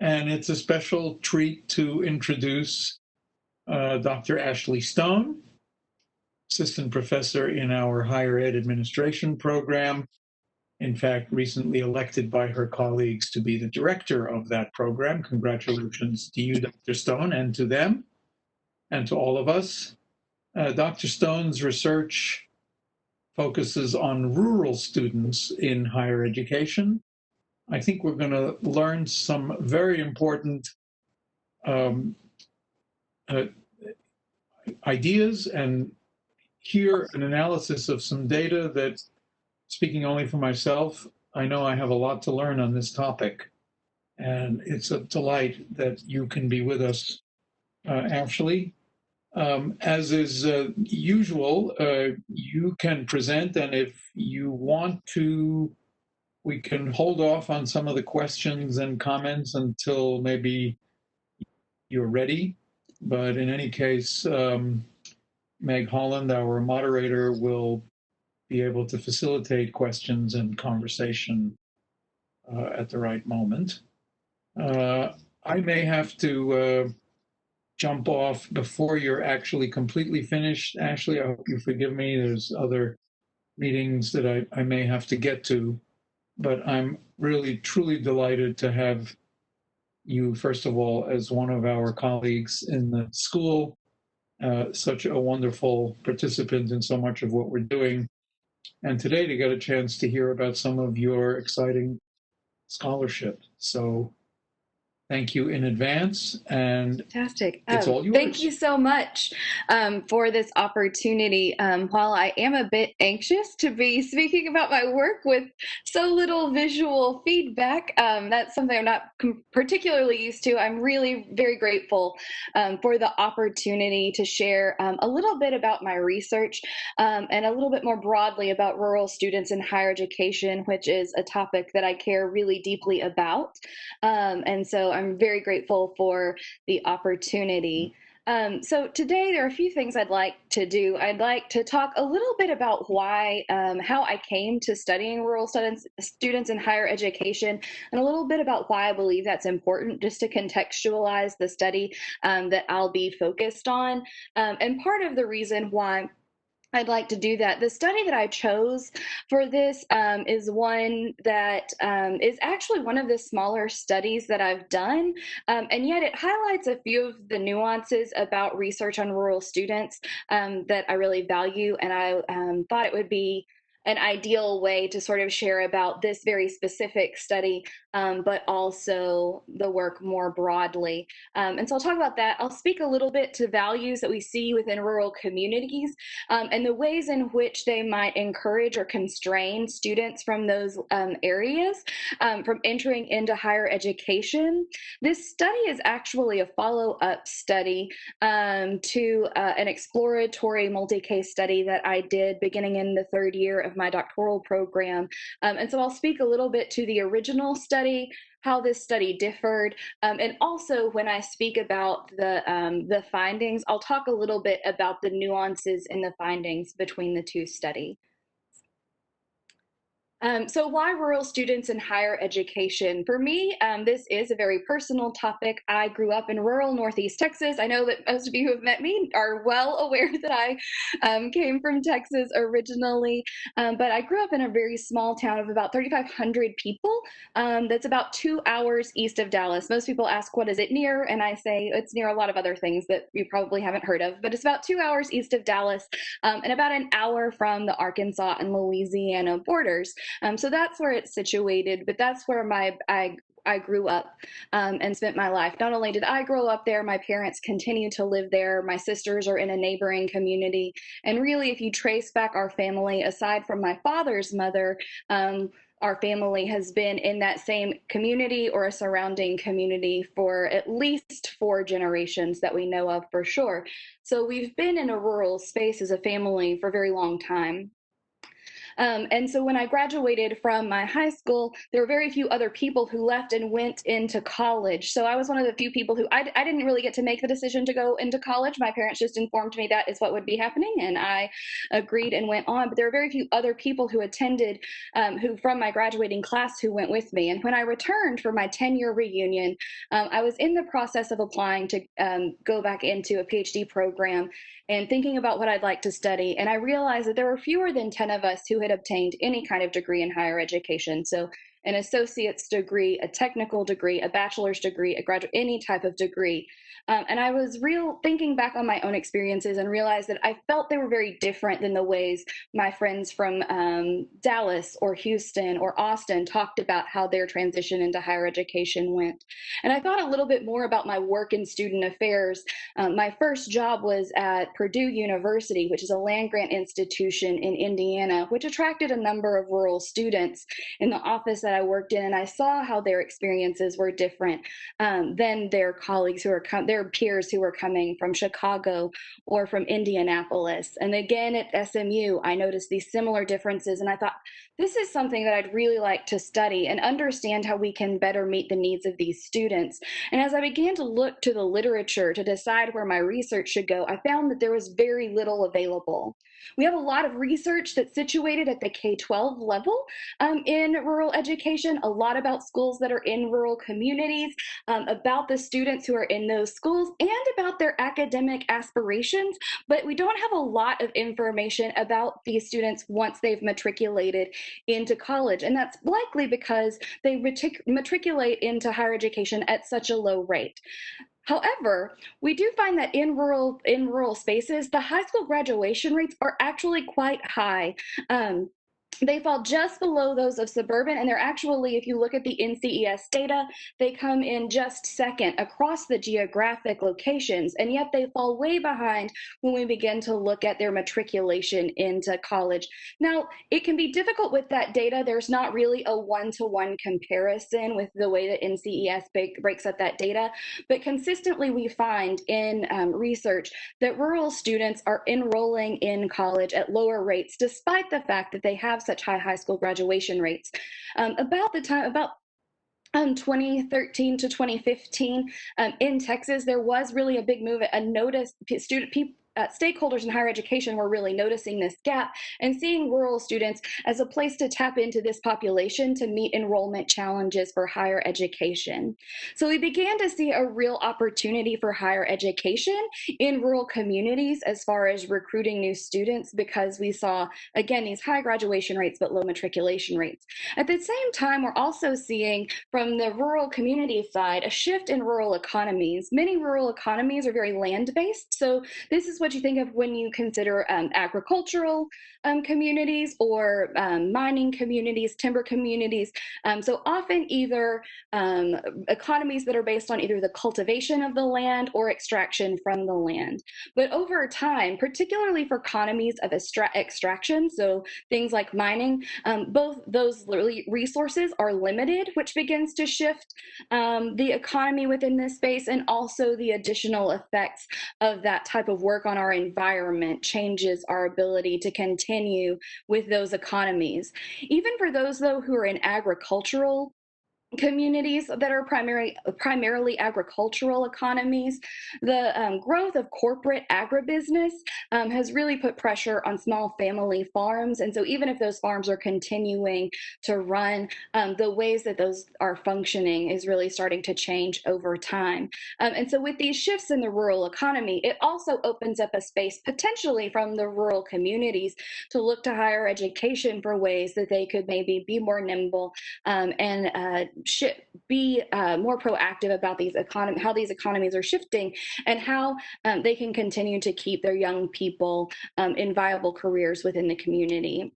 And it's a special treat to introduce Dr. Ashley Stone, assistant professor in our higher ed administration program. In fact, recently elected by her colleagues to be the director of that program. Congratulations to you, Dr. Stone, and to them, and to all of us. Dr. Stone's research focuses on rural students in higher education. I think we're going to learn some very important um, uh, ideas and hear an analysis of some data that, speaking only for myself, I know I have a lot to learn on this topic. And it's a delight that you can be with us, Ashley. As is usual, you can present, and if you want to, we can hold off on some of the questions and comments until maybe you're ready. But in any case, Meg Holland, our moderator, will be able to facilitate questions and conversation at the right moment. I may have to jump off before you're actually completely finished. Ashley, I hope you forgive me. There's other meetings that I may have to get to, but I'm really, truly delighted to have you, first of all, as one of our colleagues in the school, such a wonderful participant in so much of what we're doing. And today to get a chance to hear about some of your exciting scholarship. So thank you in advance, and Fantastic. it's all yours. Thank you so much for this opportunity. While I am a bit anxious to be speaking about my work with so little visual feedback, that's something I'm not particularly used to. I'm really very grateful for the opportunity to share a little bit about my research and a little bit more broadly about rural students in higher education, which is a topic that I care really deeply about. And so I'm very grateful for the opportunity. So today there are a few things I'd like to do. I'd like to talk a little bit about why, how I came to studying rural students in higher education, and a little bit about why I believe that's important, just to contextualize the study that I'll be focused on. And part of the reason why I'd like to do that. The study that I chose for this is one that is actually one of the smaller studies that I've done, and yet it highlights a few of the nuances about research on rural students that I really value, and I thought it would be an ideal way to sort of share about this very specific study, but also the work more broadly. And so I'll talk about that. I'll speak a little bit to values that we see within rural communities and the ways in which they might encourage or constrain students from those areas from entering into higher education. This study is actually a follow-up study to an exploratory multi-case study that I did beginning in the third year of my doctoral program. And so I'll speak a little bit to the original study, how this study differed, and also when I speak about the findings, I'll talk a little bit about the nuances in the findings between the two studies. So why rural students in higher education? For me, this is a very personal topic. I grew up in rural Northeast Texas. I know that most of you who have met me are well aware that I came from Texas originally, but I grew up in a very small town of about 3,500 people. That's about 2 hours east of Dallas. Most people ask, what is it near? And I say it's near a lot of other things that you probably haven't heard of, but it's about 2 hours east of Dallas and about an hour from the Arkansas and Louisiana borders. So that's where it's situated, but that's where I grew up and spent my life. Not only did I grow up there, my parents continue to live there. My sisters are in a neighboring community. And really, if you trace back our family, aside from my father's mother, our family has been in that same community or a surrounding community for at least 4 generations that we know of for sure. So we've been in a rural space as a family for a very long time. And so when I graduated from my high school, there were very few other people who left and went into college. So I was one of the few people who I didn't really get to make the decision to go into college. My parents just informed me that is what would be happening, and I agreed and went on. But there were very few other people who attended, who from my graduating class who went with me. And when I returned for my 10-year reunion, I was in the process of applying to go back into a PhD program and thinking about what I'd like to study. And I realized that there were fewer than 10 of us who had obtained any kind of degree in higher education. So an associate's degree, a technical degree, a bachelor's degree, a graduate, any type of degree. And I was thinking back on my own experiences and realized that I felt they were very different than the ways my friends from Dallas or Houston or Austin talked about how their transition into higher education went. And I thought a little bit more about my work in student affairs. My first job was at Purdue University, which is a land grant institution in Indiana, which attracted a number of rural students in the office that I worked in. And I saw how their experiences were different than their colleagues their peers who were coming from Chicago or from Indianapolis. And again, at SMU, I noticed these similar differences. And I thought, this is something that I'd really like to study and understand how we can better meet the needs of these students. And as I began to look to the literature to decide where my research should go, I found that there was very little available. We have a lot of research that's situated at the K-12 level in rural education, a lot about schools that are in rural communities, about the students who are in those schools, and about their academic aspirations, but we don't have a lot of information about these students once they've matriculated into college. And that's likely because they matriculate into higher education at such a low rate. However, we do find that in rural spaces, the high school graduation rates are actually quite high. They fall just below those of suburban, and they're actually, if you look at the NCES data, they come in just second across the geographic locations, and yet they fall way behind when we begin to look at their matriculation into college. Now, it can be difficult with that data. There's not really a one-to-one comparison with the way that NCES breaks up that data, but consistently we find in research that rural students are enrolling in college at lower rates, despite the fact that they have such high school graduation rates. About 2013 to 2015, in Texas, there was really a big move. Stakeholders in higher education were really noticing this gap and seeing rural students as a place to tap into this population to meet enrollment challenges for higher education. So we began to see a real opportunity for higher education in rural communities as far as recruiting new students, because we saw, again, these high graduation rates but low matriculation rates. At the same time, we're also seeing from the rural community side a shift in rural economies. Many rural economies are very land-based, so this is what you think of when you consider agricultural communities or mining communities, timber communities. So often either economies that are based on either the cultivation of the land or extraction from the land. But over time, particularly for economies of extraction, so things like mining, both those resources are limited, which begins to shift the economy within this space, and also the additional effects of that type of work on our environment changes our ability to continue with those economies. Even for those, though, who are in agricultural communities that are primarily agricultural economies, the growth of corporate agribusiness has really put pressure on small family farms. And so even if those farms are continuing to run, the ways that those are functioning is really starting to change over time. And so with these shifts in the rural economy, it also opens up a space potentially from the rural communities to look to higher education for ways that they could maybe be more nimble and should be more proactive about how these economies are shifting, and how they can continue to keep their young people in viable careers within the community.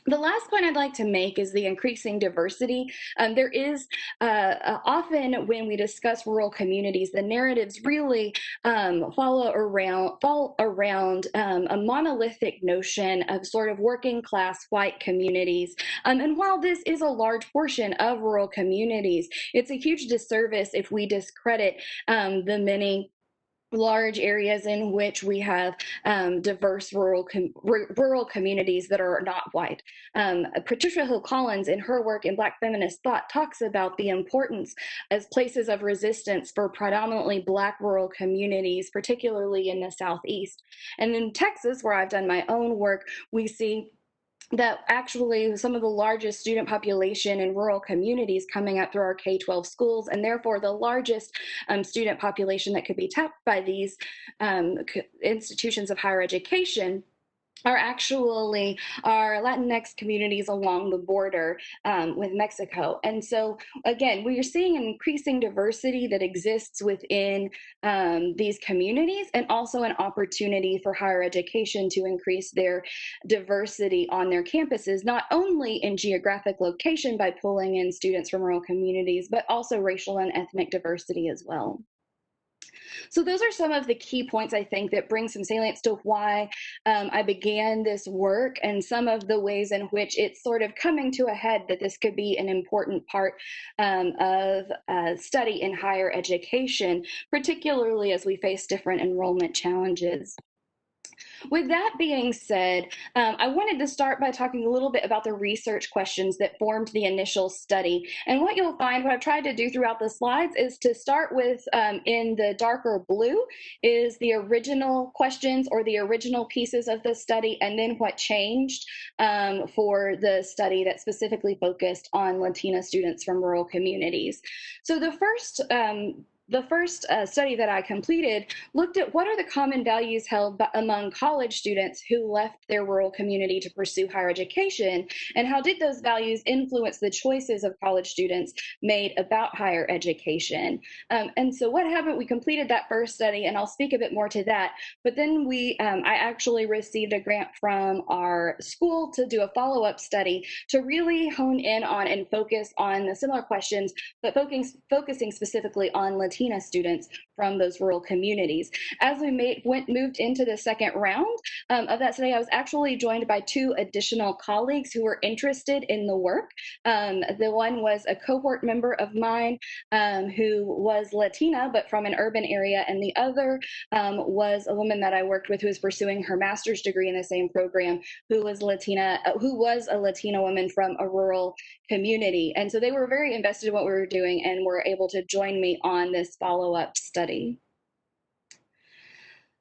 The last point I'd like to make is the increasing diversity. There is often when we discuss rural communities, the narratives really fall around a monolithic notion of sort of working class white communities. And while this is a large portion of rural communities, it's a huge disservice if we discredit the many large areas in which we have diverse rural communities that are not white. Patricia Hill Collins, in her work in Black Feminist Thought, talks about the importance as places of resistance for predominantly Black rural communities, particularly in the Southeast. And in Texas, where I've done my own work, we see that actually some of the largest student population in rural communities coming up through our K-12 schools, and therefore the largest student population that could be tapped by these institutions of higher education are actually our Latinx communities along the border with Mexico. And so, again, we are seeing an increasing diversity that exists within these communities, and also an opportunity for higher education to increase their diversity on their campuses, not only in geographic location by pulling in students from rural communities, but also racial and ethnic diversity as well. So those are some of the key points, I think, that bring some salience to why I began this work, and some of the ways in which it's sort of coming to a head that this could be an important part of study in higher education, particularly as we face different enrollment challenges. With that being said, I wanted to start by talking a little bit about the research questions that formed the initial study. And what you'll find, what I've tried to do throughout the slides, is to start with, in the darker blue, is the original questions or the original pieces of the study, and then what changed for the study that specifically focused on Latina students from rural communities. So the first study that I completed looked at what are the common values held among college students who left their rural community to pursue higher education, and how did those values influence the choices of college students made about higher education. And so what happened, we completed that first study, and I'll speak a bit more to that, but then I actually received a grant from our school to do a follow-up study to really hone in on and focus on the similar questions, but focusing specifically on Latina students from those rural communities. As we moved into the second round of that study, I was actually joined by two additional colleagues who were interested in the work. The one was a cohort member of mine who was Latina, but from an urban area, and the other was a woman that I worked with who was pursuing her master's degree in the same program, who was a Latina woman from a rural community. And so they were very invested in what we were doing and were able to join me on this follow-up study.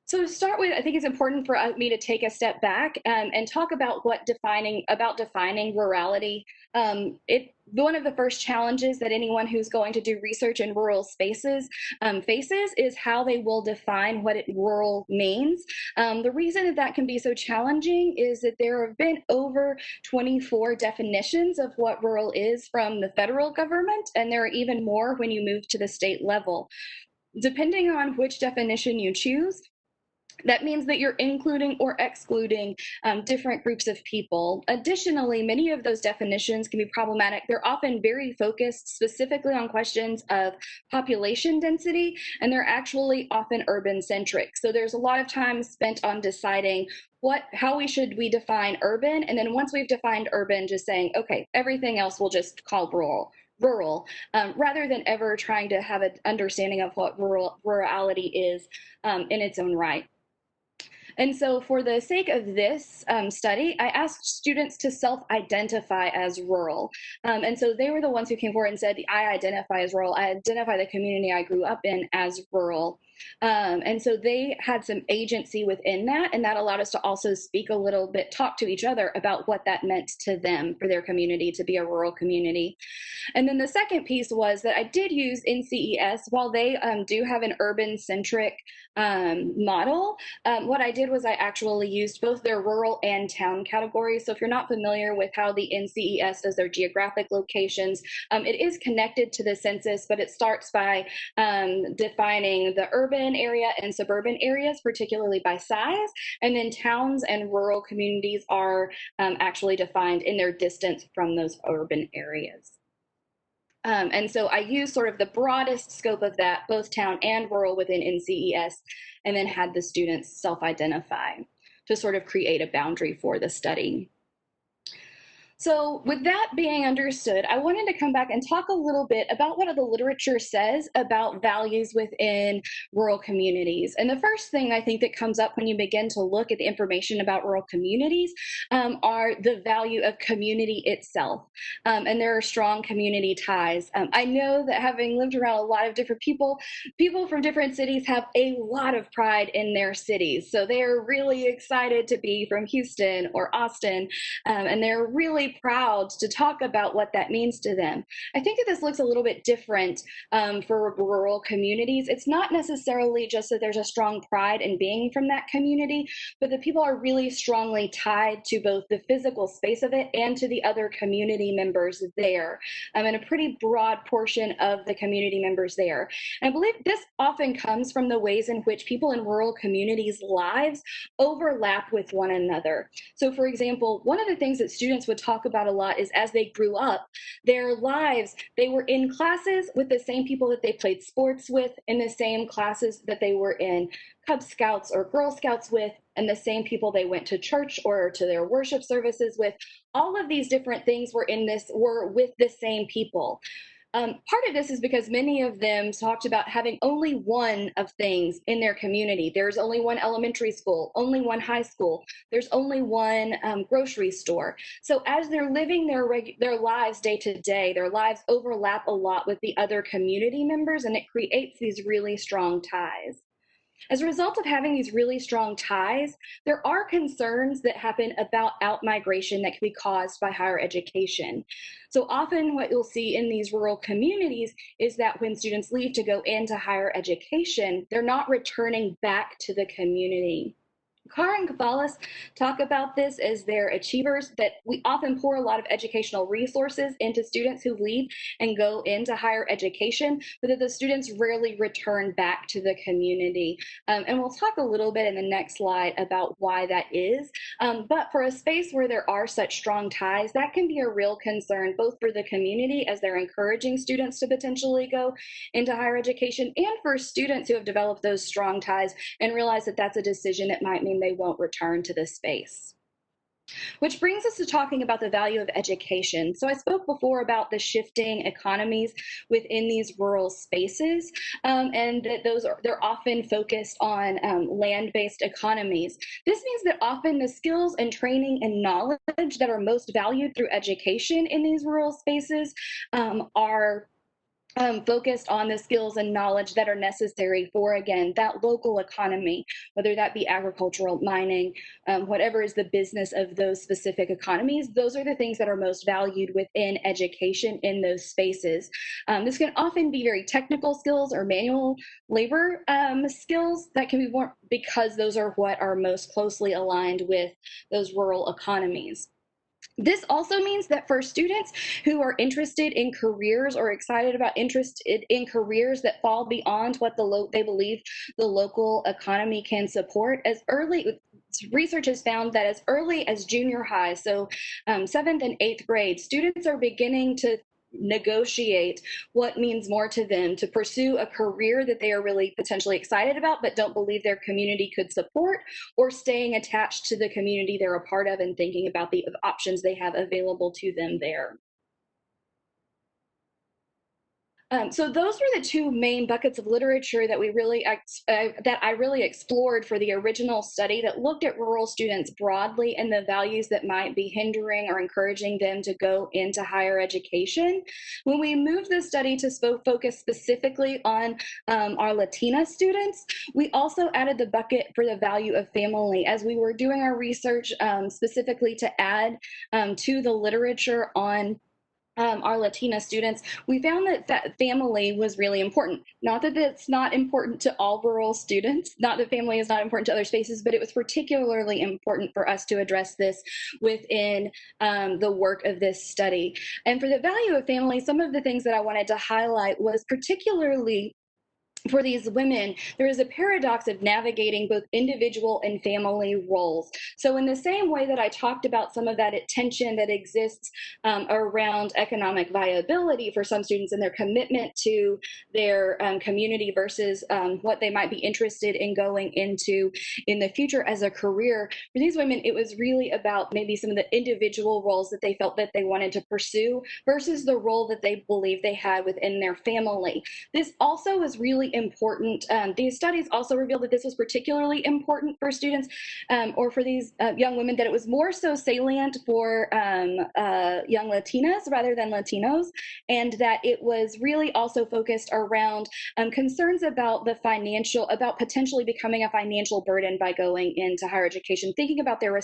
So to start with, I think it's important for me to take a step back and talk about defining rurality. One of the first challenges that anyone who's going to do research in rural spaces faces is how they will define what rural means. The reason that can be so challenging is that there have been over 24 definitions of what rural is from the federal government, and there are even more when you move to the state level. Depending on which definition you choose, that means that you're including or excluding different groups of people. Additionally, many of those definitions can be problematic. They're often very focused specifically on questions of population density, and they're actually often urban centric. So there's a lot of time spent on deciding how we define urban, and then once we've defined urban, just saying, okay, everything else we'll just call rural, rather than ever trying to have an understanding of what rurality is in its own right. And so for the sake of this study, I asked students to self-identify as rural. And so they were the ones who came forward and said, I identify as rural. I identify the community I grew up in as rural. And so they had some agency within that, and that allowed us to also talk to each other about what that meant to them, for their community to be a rural community. And then the second piece was that I did use NCES. While they do have an urban-centric model, what I did was I actually used both their rural and town categories. So if you're not familiar with how the NCES does their geographic locations, it is connected to the census, but it starts by defining the urban area and suburban areas, particularly by size, and then towns and rural communities are actually defined in their distance from those urban areas. And so I used sort of the broadest scope of that, both town and rural within NCES, and then had the students self-identify to sort of create a boundary for the study. So, with that being understood, I wanted to come back and talk a little bit about what the literature says about values within rural communities. And the first thing I think that comes up when you begin to look at the information about rural communities are the value of community itself. And there are strong community ties. I know that having lived around a lot of different people, people from different cities have a lot of pride in their cities. So they are really excited to be from Houston or Austin, and they're really proud to talk about what that means to them. I think that this looks a little bit different for rural communities. It's not necessarily just that there's a strong pride in being from that community, but the people are really strongly tied to both the physical space of it and to the other community members there, and a pretty broad portion of the community members there. And I believe this often comes from the ways in which people in rural communities' lives overlap with one another. So, for example, one of the things that students would talk about a lot is as they grew up, their lives, they were in classes with the same people that they played sports with, in the same classes that they were in Cub Scouts or Girl Scouts with, and the same people they went to church or to their worship services with. All of these different things were with the same people. Part of this is because many of them talked about having only one of things in their community. There's only one elementary school, only one high school. There's only one grocery store. So as they're living their lives day to day, their lives overlap a lot with the other community members, and it creates these really strong ties. As a result of having these really strong ties, there are concerns that happen about outmigration that can be caused by higher education. So often what you'll see in these rural communities is that when students leave to go into higher education, they're not returning back to the community. Carr and Cavallis talk about this as their achievers, that we often pour a lot of educational resources into students who leave and go into higher education, but that the students rarely return back to the community. And we'll talk a little bit in the next slide about why that is. But for a space where there are such strong ties, that can be a real concern, both for the community as they're encouraging students to potentially go into higher education, and for students who have developed those strong ties and realize that that's a decision that might mean they won't return to this space. Which brings us to talking about the value of education. So I spoke before about the shifting economies within these rural spaces, and that they're often focused on land-based economies. This means that often the skills and training and knowledge that are most valued through education in these rural spaces are focused on the skills and knowledge that are necessary for, again, that local economy, whether that be agricultural, mining, whatever is the business of those specific economies. Those are the things that are most valued within education in those spaces. This can often be very technical skills or manual labor skills that can be more, because those are what are most closely aligned with those rural economies. This also means that for students who are interested in careers or interested in careers that fall beyond what they believe the local economy can support, research has found that as early as junior high, so 7th and 8th grade, students are beginning to negotiate what means more to them to pursue a career that they are really potentially excited about but don't believe their community could support, or staying attached to the community they're a part of and thinking about the options they have available to them there. So those were the two main buckets of literature that I really explored for the original study that looked at rural students broadly and the values that might be hindering or encouraging them to go into higher education. When we moved the study to focus specifically on our Latina students, we also added the bucket for the value of family as we were doing our research, specifically to add to the literature on our Latina students. We found that family was really important. Not that it's not important to all rural students, not that family is not important to other spaces, but it was particularly important for us to address this within the work of this study. And for the value of family, some of the things that I wanted to highlight was particularly for these women, there is a paradox of navigating both individual and family roles. So in the same way that I talked about some of that tension that exists around economic viability for some students and their commitment to their community versus what they might be interested in going into in the future as a career, for these women, it was really about maybe some of the individual roles that they felt that they wanted to pursue versus the role that they believed they had within their family. This also was really important. These studies also revealed that this was particularly important for students or for these young women, that it was more so salient for young Latinas rather than Latinos, and that it was really also focused around concerns about about potentially becoming a financial burden by going into higher education, thinking about their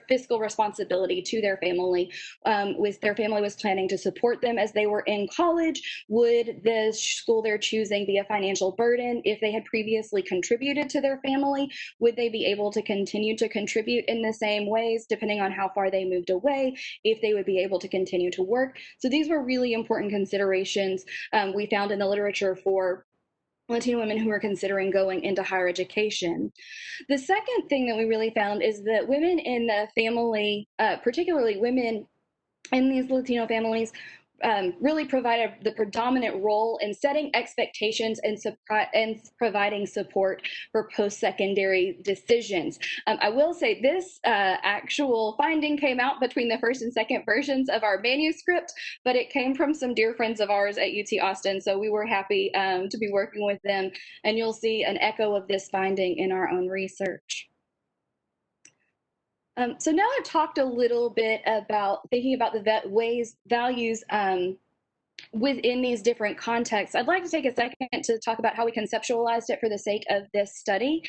fiscal responsibility to their family. Their family was planning to support them as they were in college. Would the school they're choosing be a financial burden? If they had previously contributed to their family, would they be able to continue to contribute in the same ways, depending on how far they moved away, if they would be able to continue to work? So these were really important considerations we found in the literature for Latina women who are considering going into higher education. The second thing that we really found is that women in the family, particularly women in these Latino families, really provided the predominant role in setting expectations and providing support for post-secondary decisions. I will say this actual finding came out between the first and second versions of our manuscript, but it came from some dear friends of ours at UT Austin, so we were happy to be working with them, and you'll see an echo of this finding in our own research. So now I've talked a little bit about thinking about the values within these different contexts. I'd like to take a second to talk about how we conceptualized it for the sake of this study.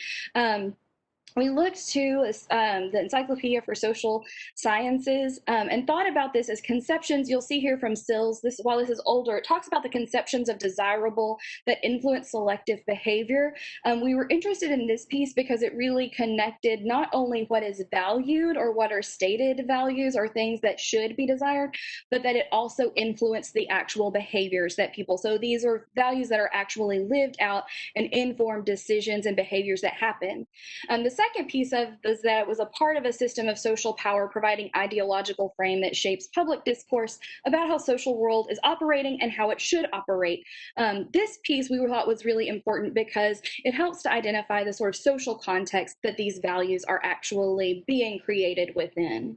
We looked to the Encyclopedia for Social Sciences and thought about this as conceptions. You'll see here from Sills, while this is older, it talks about the conceptions of desirable that influence selective behavior. We were interested in this piece because it really connected not only what is valued or what are stated values or things that should be desired, but that it also influenced the actual behaviors that people. So these are values that are actually lived out and inform decisions and behaviors that happen. The second piece of is that it was a part of a system of social power providing ideological frame that shapes public discourse about how social world is operating and how it should operate. This piece we thought was really important because it helps to identify the sort of social context that these values are actually being created within.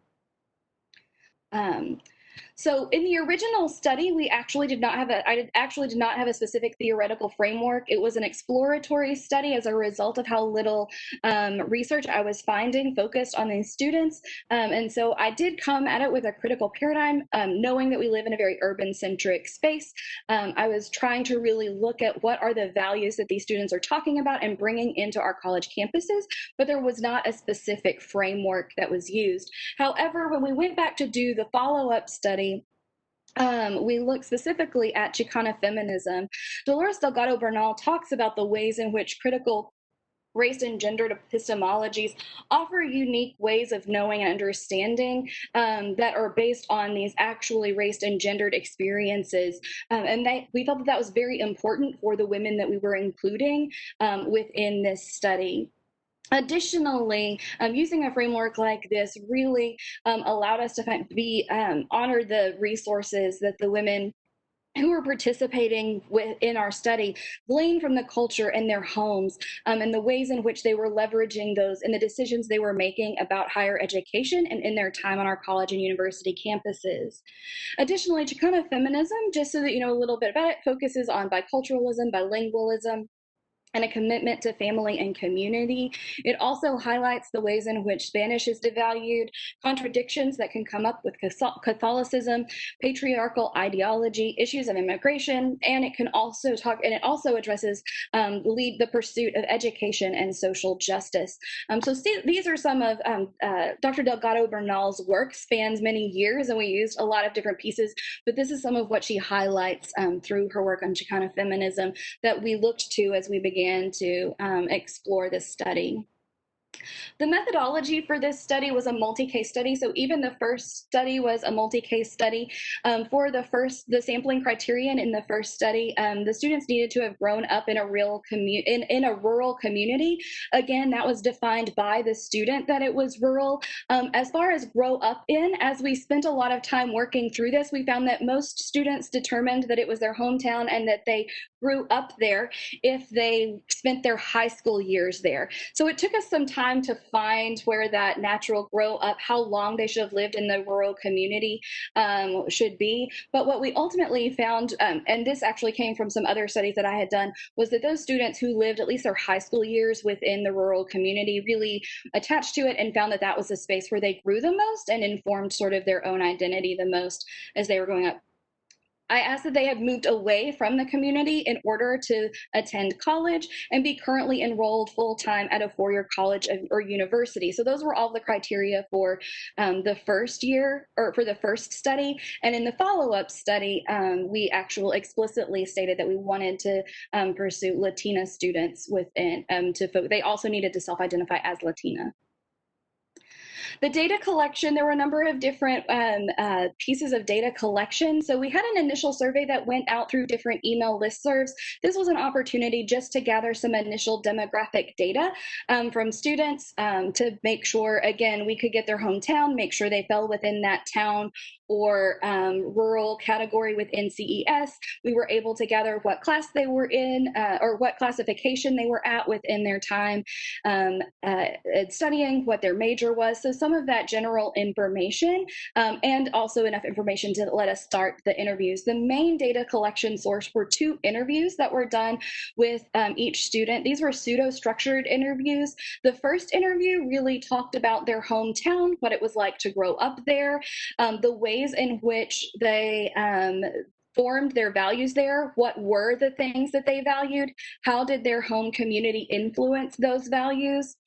So in the original study, I actually did not have a specific theoretical framework. It was an exploratory study as a result of how little research I was finding focused on these students. And so I did come at it with a critical paradigm, knowing that we live in a very urban-centric space. I was trying to really look at what are the values that these students are talking about and bringing into our college campuses, but there was not a specific framework that was used. However, when we went back to do the follow-up study, we look specifically at Chicana feminism. Dolores Delgado Bernal talks about the ways in which critical race and gendered epistemologies offer unique ways of knowing and understanding that are based on these actually race and gendered experiences. And we felt that was very important for the women that we were including within this study. Additionally, using a framework like this really allowed us to honor the resources that the women who were participating in our study gleaned from the culture in their homes and the ways in which they were leveraging those in the decisions they were making about higher education and in their time on our college and university campuses. Additionally, Chicana feminism, just so that you know a little bit about it, focuses on biculturalism, bilingualism, and a commitment to family and community. It also highlights the ways in which Spanish is devalued, contradictions that can come up with Catholicism, patriarchal ideology, issues of immigration, and it also addresses the pursuit of education and social justice. These are some of Dr. Delgado Bernal's work, spans many years, and we used a lot of different pieces, but this is some of what she highlights through her work on Chicana feminism that we looked to as we began to explore this study. The methodology for this study was a multi-case study. So even the first study was a multi-case study. For the sampling criterion in the first study, the students needed to have grown up in a in a rural community. Again, that was defined by the student that it was rural. As far as grow up in, as we spent a lot of time working through this, we found that most students determined that it was their hometown and that they grew up there if they spent their high school years there. So it took us some time to find where that natural grow up, how long they should have lived in the rural community should be. But what we ultimately found, and this actually came from some other studies that I had done, was that those students who lived at least their high school years within the rural community really attached to it and found that that was the space where they grew the most and informed sort of their own identity the most as they were growing up. I asked that they have moved away from the community in order to attend college and be currently enrolled full-time at a four-year college or university. So those were all the criteria for the first year, or for the first study. And in the follow-up study, we actually explicitly stated that we wanted to pursue Latina students within, they also needed to self-identify as Latina. The data collection, there were a number of different pieces of data collection. So we had an initial survey that went out through different email listservs. This was an opportunity just to gather some initial demographic data from students to make sure, again, we could get their hometown, make sure they fell within that town or rural category within CES. We were able to gather what class they were in or what classification they were at within their time studying, what their major was. So some of that general information and also enough information to let us start the interviews. The main data collection source were two interviews that were done with each student. These were pseudo-structured interviews. The first interview really talked about their hometown, what it was like to grow up there, the ways in which they formed their values there, what were the things that they valued, how did their home community influence those values.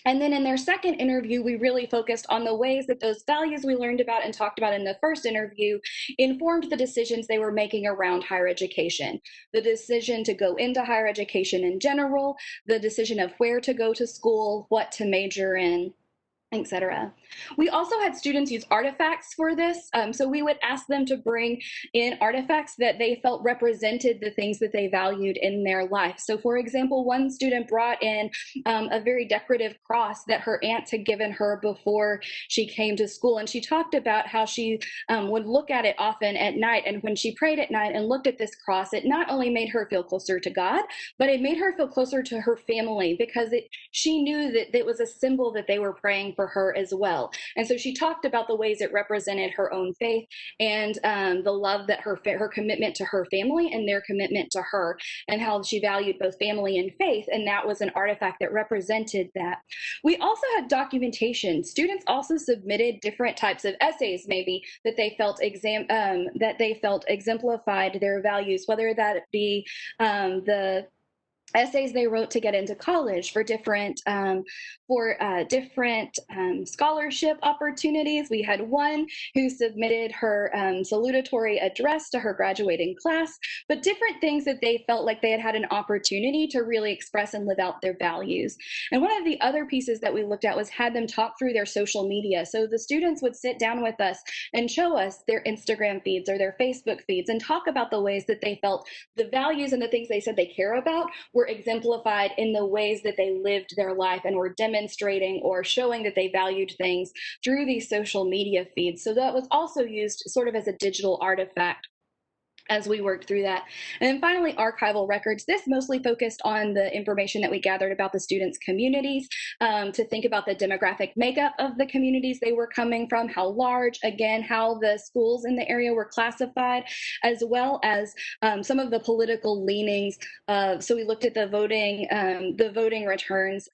And then in their second interview, we really focused on the ways that those values we learned about and talked about in the first interview informed the decisions they were making around higher education. The decision to go into higher education in general, the decision of where to go to school, what to major in, etc. We also had students use artifacts for this. So we would ask them to bring in artifacts that they felt represented the things that they valued in their life. So for example, one student brought in a very decorative cross that her aunt had given her before she came to school. And she talked about how she would look at it often at night. And when she prayed at night and looked at this cross, it not only made her feel closer to God, but it made her feel closer to her family because she knew that it was a symbol that they were praying for her as well. And so she talked about the ways it represented her own faith and the love that her commitment to her family and their commitment to her, and how she valued both family and faith. And that was an artifact that represented that. We also had documentation. Students also submitted different types of essays, maybe that they felt exemplified their values, whether that be the essays they wrote to get into college for different scholarship opportunities. We had one who submitted her salutatory address to her graduating class, but different things that they felt like they had an opportunity to really express and live out their values. And one of the other pieces that we looked at was had them talk through their social media. So the students would sit down with us and show us their Instagram feeds or their Facebook feeds and talk about the ways that they felt the values and the things they said they care about were exemplified in the ways that they lived their life and were demonstrating or showing that they valued things through these social media feeds. So that was also used sort of as a digital artifact as we worked through that. And then finally, archival records. This mostly focused on the information that we gathered about the students' communities, to think about the demographic makeup of the communities they were coming from, how large, again, how the schools in the area were classified, as well as some of the political leanings. So we looked at the voting returns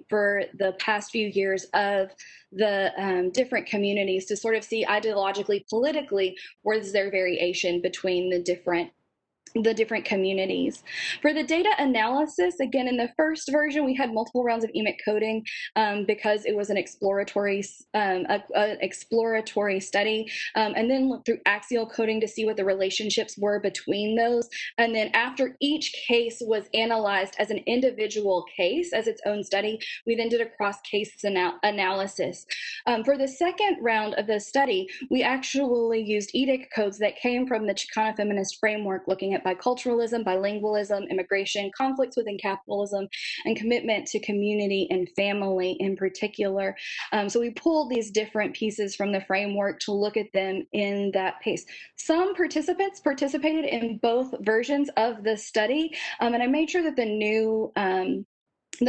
for the past few years of the different communities to sort of see ideologically, politically, where is there variation between the different the different communities. For the data analysis, again, in the first version, we had multiple rounds of EMIC coding because it was an exploratory study, and then looked through axial coding to see what the relationships were between those. And then after each case was analyzed as an individual case, as its own study, we then did a cross-case analysis. For the second round of the study, we actually used EDIC codes that came from the Chicana feminist framework, looking at biculturalism, bilingualism, immigration, conflicts within capitalism, and commitment to community and family in particular. So we pulled these different pieces from the framework to look at them in that pace. Some participants participated in both versions of the study, and I made sure that the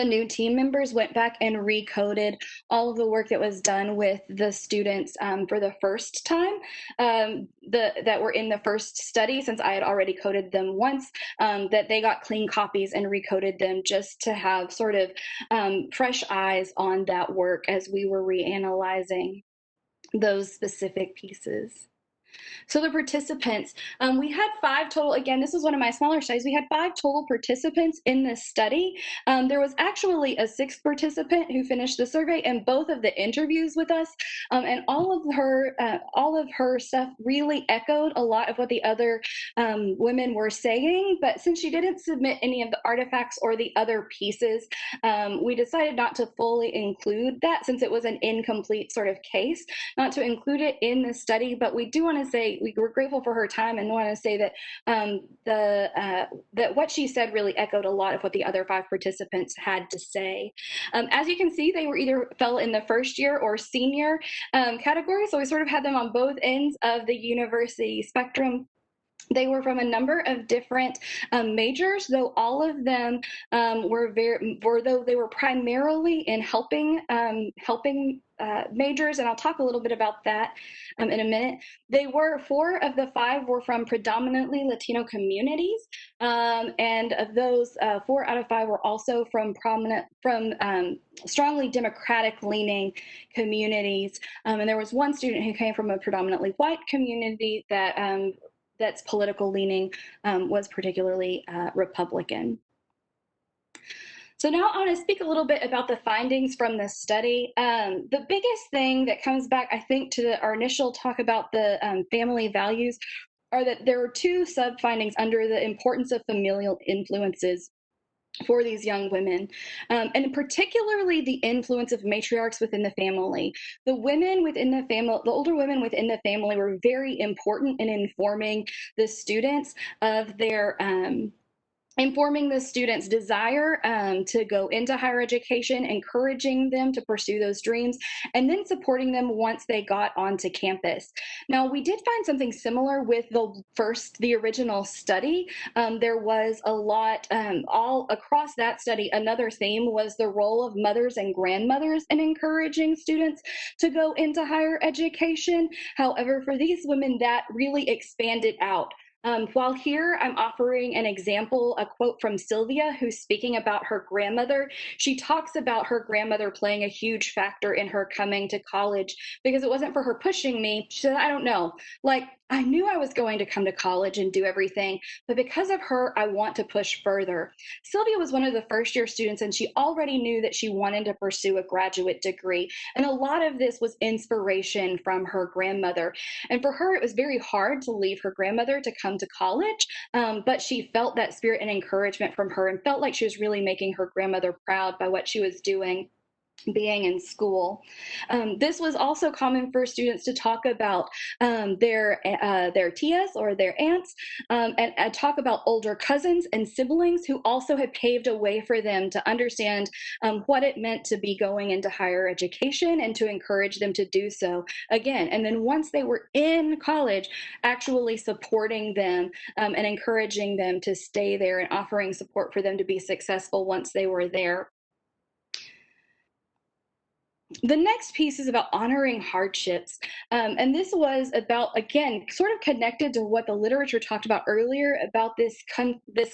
new team members went back and recoded all of the work that was done with the students for the first time that were in the first study, since I had already coded them once, that they got clean copies and recoded them just to have sort of fresh eyes on that work as we were reanalyzing those specific pieces. So the participants, we had 5 total. Again, this was one of my smaller studies. We had 5 total participants in this study. There was actually a 6th participant who finished the survey and both of the interviews with us, and all of her stuff really echoed a lot of what the other women were saying. But since she didn't submit any of the artifacts or the other pieces, we decided not to fully include that, since it was an incomplete sort of case, not to include it in the study. But we do want to say we were grateful for her time and want to say that that what she said really echoed a lot of what the other 5 participants had to say. As you can see, they were either fell in the first year or senior category, so we sort of had them on both ends of the university spectrum. They were from a number of different majors, though all of them though they were primarily in helping majors, and I'll talk a little bit about that in a minute. 4 of the 5 were from predominantly Latino communities, and of those, 4 out of 5 were also from strongly Democratic-leaning communities, and there was one student who came from a predominantly white community that's political leaning was particularly Republican. So now I want to speak a little bit about the findings from this study. The biggest thing that comes back, I think, to our initial talk about the family values are that there are 2 sub-findings under the importance of familial influences for these young women, and particularly the influence of matriarchs within the family. The women within the family, the older women within the family, were very important in informing the students of their informing the students' desire to go into higher education, encouraging them to pursue those dreams, and then supporting them once they got onto campus. Now, we did find something similar with the original study. There was a lot, all across that study, another theme was the role of mothers and grandmothers in encouraging students to go into higher education. However, for these women, that really expanded out. While here I'm offering an example, a quote from Sylvia, who's speaking about her grandmother. She talks about her grandmother playing a huge factor in her coming to college, because it wasn't for her pushing me. She said, I don't know, like, I knew I was going to come to college and do everything, but because of her, I want to push further. Sylvia was one of the first year students, and she already knew that she wanted to pursue a graduate degree. And a lot of this was inspiration from her grandmother. And for her, it was very hard to leave her grandmother to come to college, but she felt that spirit and encouragement from her and felt like she was really making her grandmother proud by what she was doing, being in school. This was also common for students to talk about their tias or their aunts, and talk about older cousins and siblings who also had paved a way for them to understand what it meant to be going into higher education and to encourage them to do so again. And then once they were in college, actually supporting them and encouraging them to stay there and offering support for them to be successful once they were there. The next piece is about honoring hardships. And this was about, again, sort of connected to what the literature talked about earlier about this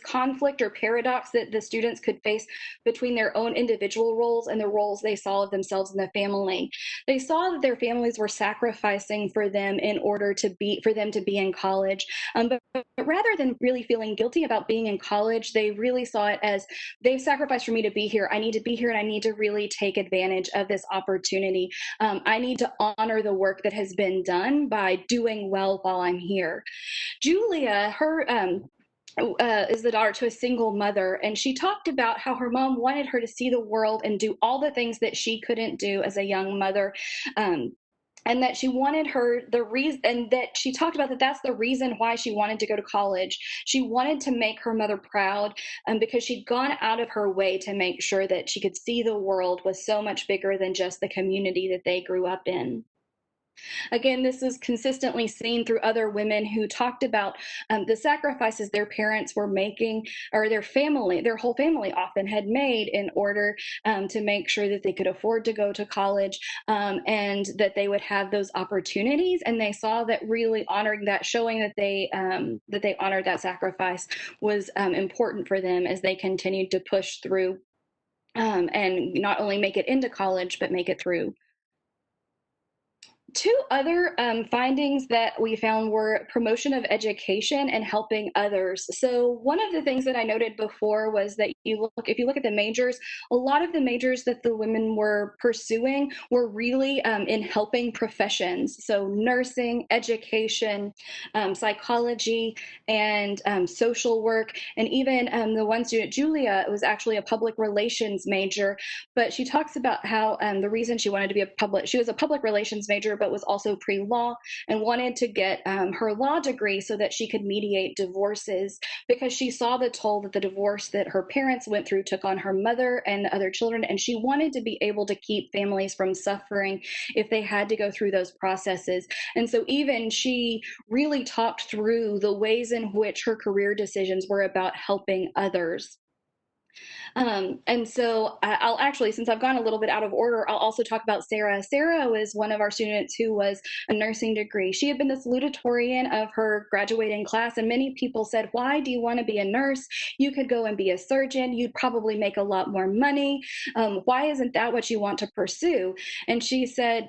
conflict or paradox that the students could face between their own individual roles and the roles they saw of themselves in the family. They saw that their families were sacrificing for them in order for them to be in college. But rather than really feeling guilty about being in college, they really saw it as they've sacrificed for me to be here. I need to be here and I need to really take advantage of this opportunity. I need to honor the work that has been done by doing well while I'm here. Julia, her is the daughter to a single mother, and she talked about how her mom wanted her to see the world and do all the things that she couldn't do as a young mother. Um, and that she wanted her the reason, and that she talked about that that's the reason why she wanted to go to college. She wanted to make her mother proud, because she'd gone out of her way to make sure that she could see the world was so much bigger than just the community that they grew up in. Again, this is consistently seen through other women who talked about the sacrifices their parents were making, or their whole family often had made in order to make sure that they could afford to go to college, and that they would have those opportunities. And they saw that really honoring that, showing that they honored that sacrifice was important for them as they continued to push through, and not only make it into college, but make it through. Two other findings that we found were promotion of education and helping others. So one of the things that I noted before was that if you look at the majors, a lot of the majors that the women were pursuing were really in helping professions. So nursing, education, psychology, and social work. And even the one student, Julia, was actually a public relations major, but she talks about how the reason she wanted to be she was a public relations major, but was also pre-law and wanted to get her law degree so that she could mediate divorces, because she saw the toll that the divorce that her parents went through took on her mother and the other children, and she wanted to be able to keep families from suffering if they had to go through those processes. And so even she really talked through the ways in which her career decisions were about helping others. And so I'll actually, since I've gone a little bit out of order, I'll also talk about Sarah. Sarah was one of our students who was a nursing degree. She had been the salutatorian of her graduating class, and many people said, why do you want to be a nurse? You could go and be a surgeon. You'd probably make a lot more money. Why isn't that what you want to pursue? And she said,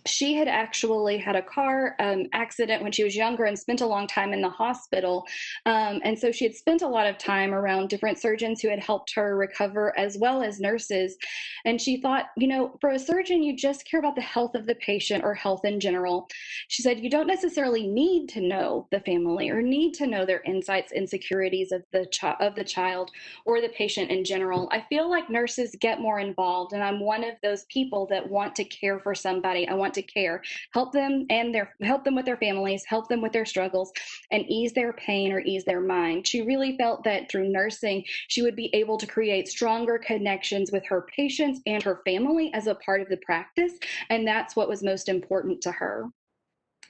she had actually had a car accident when she was younger and spent a long time in the hospital. And so she had spent a lot of time around different surgeons who had helped her recover, as well as nurses. And she thought, for a surgeon, you just care about the health of the patient or health in general. She said, you don't necessarily need to know the family or need to know their insights, insecurities of the child or the patient in general. I feel like nurses get more involved, and I'm one of those people that want to care for somebody. I want to care, help them with their families, help them with their struggles, and ease their pain or ease their mind. She really felt that through nursing, she would be able to create stronger connections with her patients and her family as a part of the practice, and that's what was most important to her.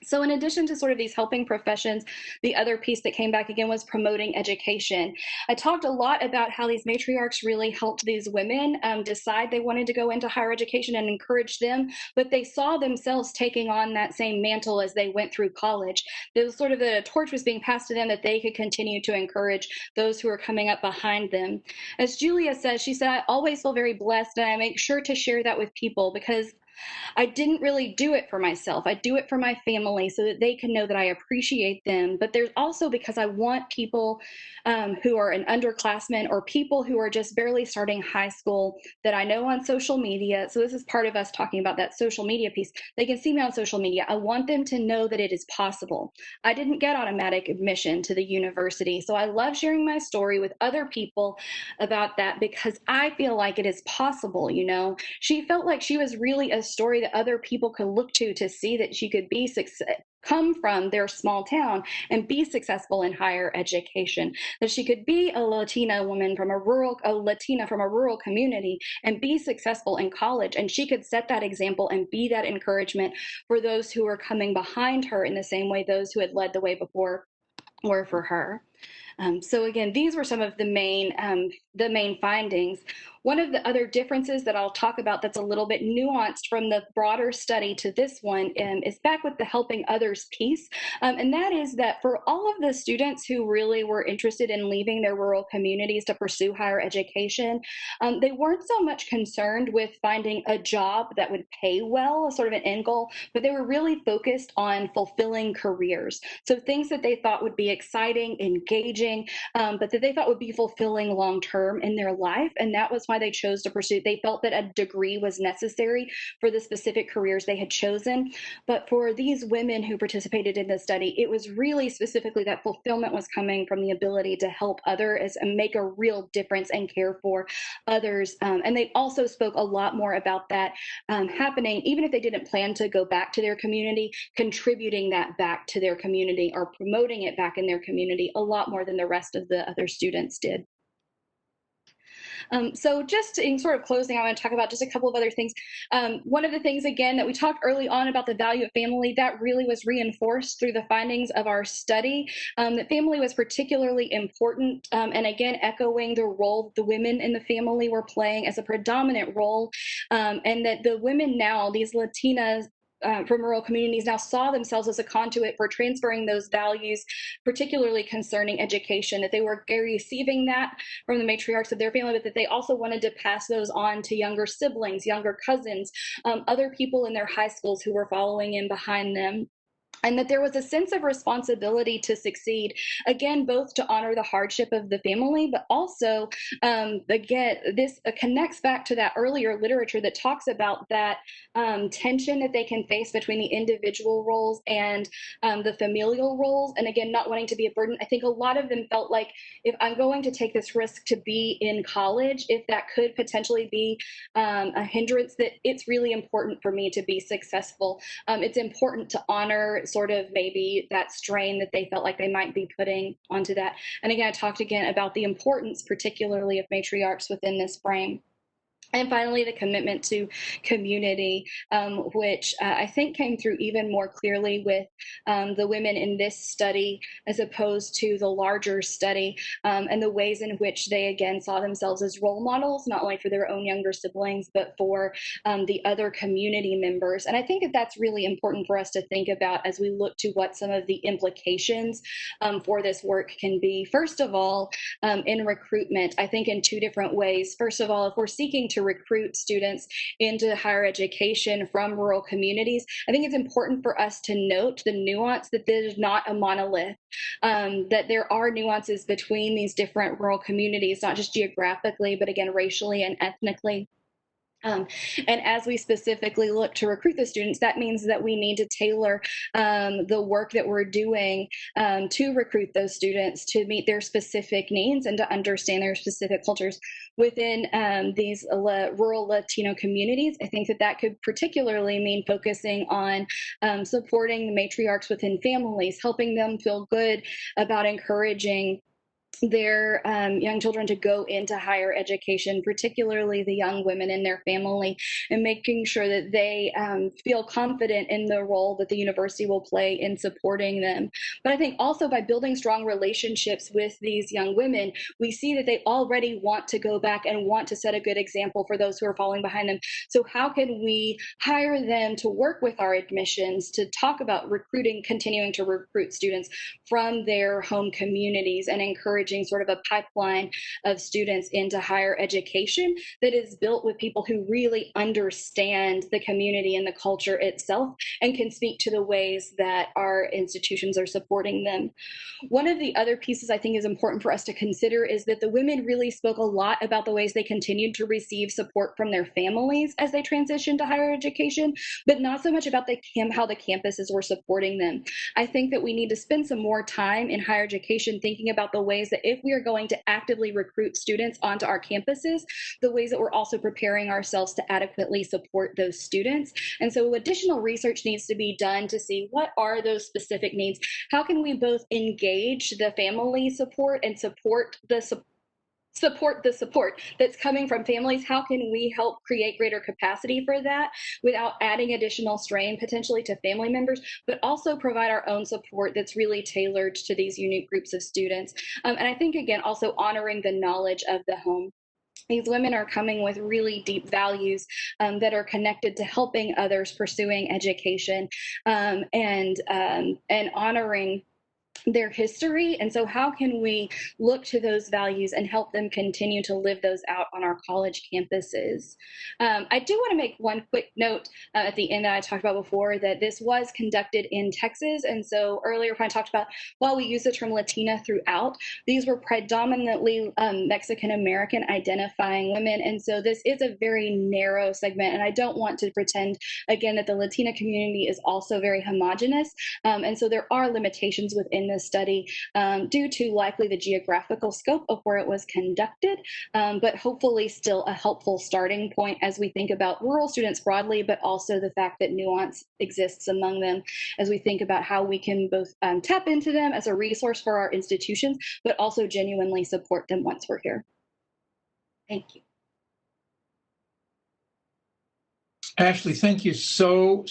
So in addition to sort of these helping professions, the other piece that came back again was promoting education. I talked a lot about how these matriarchs really helped these women decide they wanted to go into higher education and encourage them, but they saw themselves taking on that same mantle as they went through college. There was sort of the torch was being passed to them that they could continue to encourage those who are coming up behind them. As Julia says, she said, I always feel very blessed, and I make sure to share that with people because I didn't really do it for myself. I do it for my family so that they can know that I appreciate them. But there's also because I want people who are an underclassmen or people who are just barely starting high school that I know on social media. So this is part of us talking about that social media piece. They can see me on social media. I want them to know that it is possible. I didn't get automatic admission to the university. So I love sharing my story with other people about that because I feel like it is possible. She felt like she was really a story that other people could look to see that she could come from their small town and be successful in higher education, that she could be a Latina woman a Latina from a rural community and be successful in college. And she could set that example and be that encouragement for those who are coming behind her in the same way those who had led the way before were for her. So again, these were some of the main findings. One of the other differences that I'll talk about that's a little bit nuanced from the broader study to this one is back with the helping others piece. And that is that for all of the students who really were interested in leaving their rural communities to pursue higher education, they weren't so much concerned with finding a job that would pay well, sort of an end goal, but they were really focused on fulfilling careers. So things that they thought would be exciting, engaging, but that they thought would be fulfilling long term in their life. And that was why they chose to pursue. They felt that a degree was necessary for the specific careers they had chosen. But for these women who participated in the study, it was really specifically that fulfillment was coming from the ability to help others and make a real difference and care for others. And they also spoke a lot more about that happening, even if they didn't plan to go back to their community, contributing that back to their community or promoting it back in their community a lot more than the rest of the other students did. So just in sort of closing, I want to talk about just a couple of other things. One of the things, again, that we talked early on about the value of family, that really was reinforced through the findings of our study, that family was particularly important. And again, echoing the role the women in the family were playing as a predominant role, and that the women now, these Latinas, from rural communities now saw themselves as a conduit for transferring those values, particularly concerning education, that they were receiving that from the matriarchs of their family, but that they also wanted to pass those on to younger siblings, younger cousins, other people in their high schools who were following in behind them. And that there was a sense of responsibility to succeed, again, both to honor the hardship of the family, but also, again, this connects back to that earlier literature that talks about that tension that they can face between the individual roles and the familial roles. And again, not wanting to be a burden. I think a lot of them felt like, if I'm going to take this risk to be in college, if that could potentially be a hindrance, that it's really important for me to be successful. It's important to honor sort of maybe that strain that they felt like they might be putting onto that. And again, I talked again about the importance, particularly of matriarchs within this frame. And finally, the commitment to community, which I think came through even more clearly with the women in this study as opposed to the larger study, and the ways in which they again saw themselves as role models, not only for their own younger siblings, but for the other community members. And I think that that's really important for us to think about as we look to what some of the implications for this work can be. First of all, in recruitment, I think in two different ways. First of all, if we're seeking to recruit students into higher education from rural communities, I think it's important for us to note the nuance that there's not a monolith, that there are nuances between these different rural communities, not just geographically, but again, racially and ethnically. And as we specifically look to recruit the students, that means that we need to tailor the work that we're doing to recruit those students to meet their specific needs and to understand their specific cultures within these rural Latino communities. I think that that could particularly mean focusing on supporting the matriarchs within families, helping them feel good about encouraging their young children to go into higher education, particularly the young women in their family, and making sure that they feel confident in the role that the university will play in supporting them. But I think also by building strong relationships with these young women, we see that they already want to go back and want to set a good example for those who are following behind them. So how can we hire them to work with our admissions, to talk about recruiting, continuing to recruit students from their home communities and encouraging sort of a pipeline of students into higher education that is built with people who really understand the community and the culture itself and can speak to the ways that our institutions are supporting them. One of the other pieces I think is important for us to consider is that the women really spoke a lot about the ways they continued to receive support from their families as they transitioned to higher education, but not so much about how the campuses were supporting them. I think that we need to spend some more time in higher education thinking about the ways that if we are going to actively recruit students onto our campuses, the ways that we're also preparing ourselves to adequately support those students. And so additional research needs to be done to see what are those specific needs. How can we both engage the family support and support the support the support that's coming from families. How can we help create greater capacity for that without adding additional strain potentially to family members, but also provide our own support that's really tailored to these unique groups of students. And I think, again, also honoring the knowledge of the home. These women are coming with really deep values that are connected to helping others pursuing education, and honoring their history. And so how can we look to those values and help them continue to live those out on our college campuses? I do want to make one quick note at the end that I talked about before, that this was conducted in Texas. And so earlier when I talked about, while we use the term Latina throughout, these were predominantly Mexican American identifying women. And so this is a very narrow segment. And I don't want to pretend, again, that the Latina community is also very homogenous. And so there are limitations within this study due to likely the geographical scope of where it was conducted, but hopefully still a helpful starting point as we think about rural students broadly, but also the fact that nuance exists among them as we think about how we can both tap into them as a resource for our institutions, but also genuinely support them once we're here. Thank you. Ashley, thank you so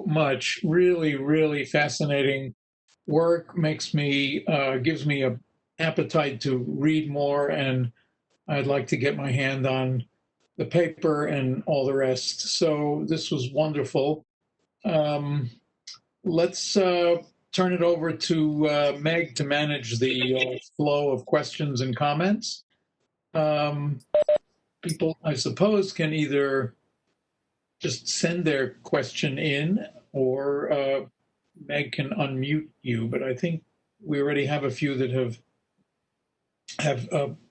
much. Really, really fascinating work. Gives me a appetite to read more, and I'd like to get my hand on the paper and all the rest. So this was wonderful. Let's turn it over to Meg to manage the flow of questions and comments. People, I suppose, can either just send their question in, or Meg can unmute you, but I think we already have a few that have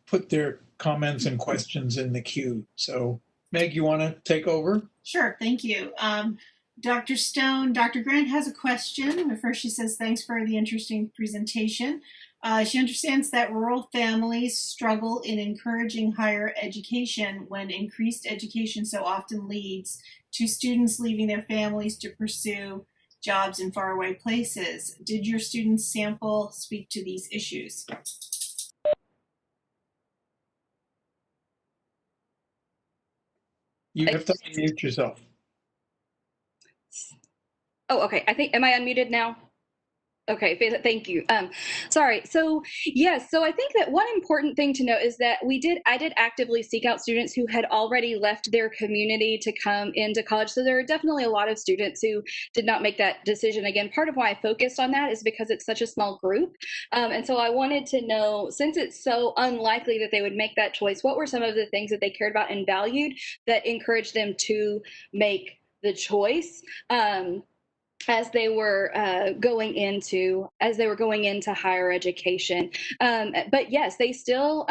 put their comments and questions in the queue. So Meg, you want to take over? Sure, thank you. Dr. Stone, Dr. Grant has a question. But first she says, thanks for the interesting presentation. She understands that rural families struggle in encouraging higher education when increased education so often leads to students leaving their families to pursue jobs in faraway places. Did your students sample speak to these issues? You have to unmute yourself. Oh, okay. Am I unmuted now? Okay, thank you. Sorry. So yes, so I think that one important thing to note is that I did actively seek out students who had already left their community to come into college. So there are definitely a lot of students who did not make that decision. Again, part of why I focused on that is because it's such a small group. And so I wanted to know, since it's so unlikely that they would make that choice, what were some of the things that they cared about and valued that encouraged them to make the choice? As they were going into higher education. But yes, they still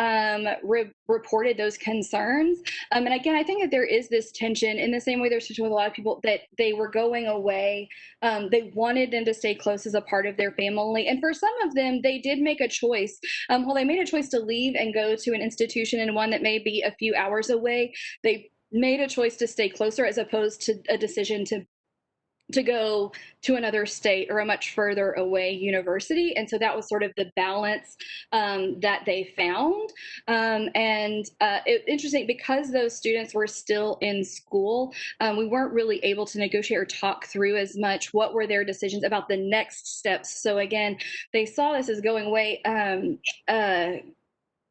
reported those concerns. And again, I think that there is this tension in the same way there's tension with a lot of people that they were going away. They wanted them to stay close as a part of their family. And for some of them, they did make a choice. Well, they made a choice to leave and go to an institution and one that may be a few hours away. They made a choice to stay closer as opposed to a decision to go to another state or a much further away university. And so that was sort of the balance that they found. Interesting, because those students were still in school, we weren't really able to negotiate or talk through as much what were their decisions about the next steps. So again, they saw this as going away,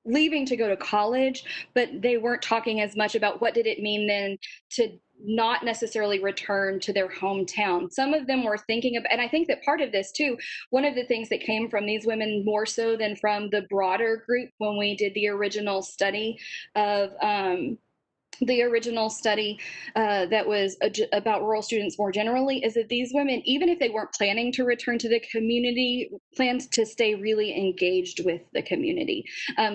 leaving to go to college, but they weren't talking as much about what did it mean then to not necessarily return to their hometown. Some of them were thinking of, and I think that part of this too, one of the things that came from these women more so than from the broader group when we did the original study of that was about rural students more generally, is that these women, even if they weren't planning to return to the community, planned to stay really engaged with the community.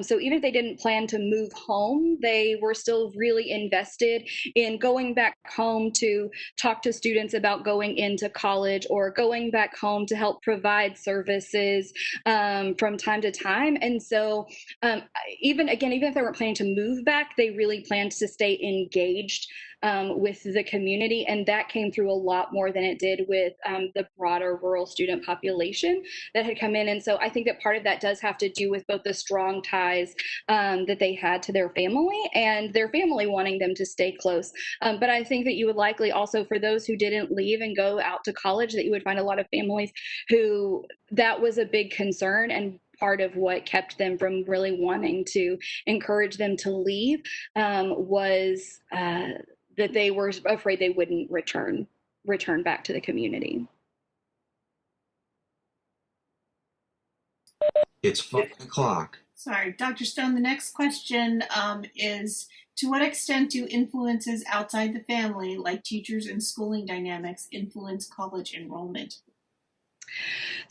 So even if they didn't plan to move home, they were still really invested in going back home to talk to students about going into college, or going back home to help provide services from time to time. And so even if they weren't planning to move back, they really planned to stay stay engaged with the community. And that came through a lot more than it did with the broader rural student population that had come in. And so I think that part of that does have to do with both the strong ties that they had to their family and their family wanting them to stay close. But I think that you would likely also, for those who didn't leave and go out to college, that you would find a lot of families who that was a big concern, and part of what kept them from really wanting to encourage them to leave was that they were afraid they wouldn't return back to the community. It's 5 o'clock. Sorry, Dr. Stone, the next question is, to what extent do influences outside the family, like teachers and schooling dynamics, influence college enrollment?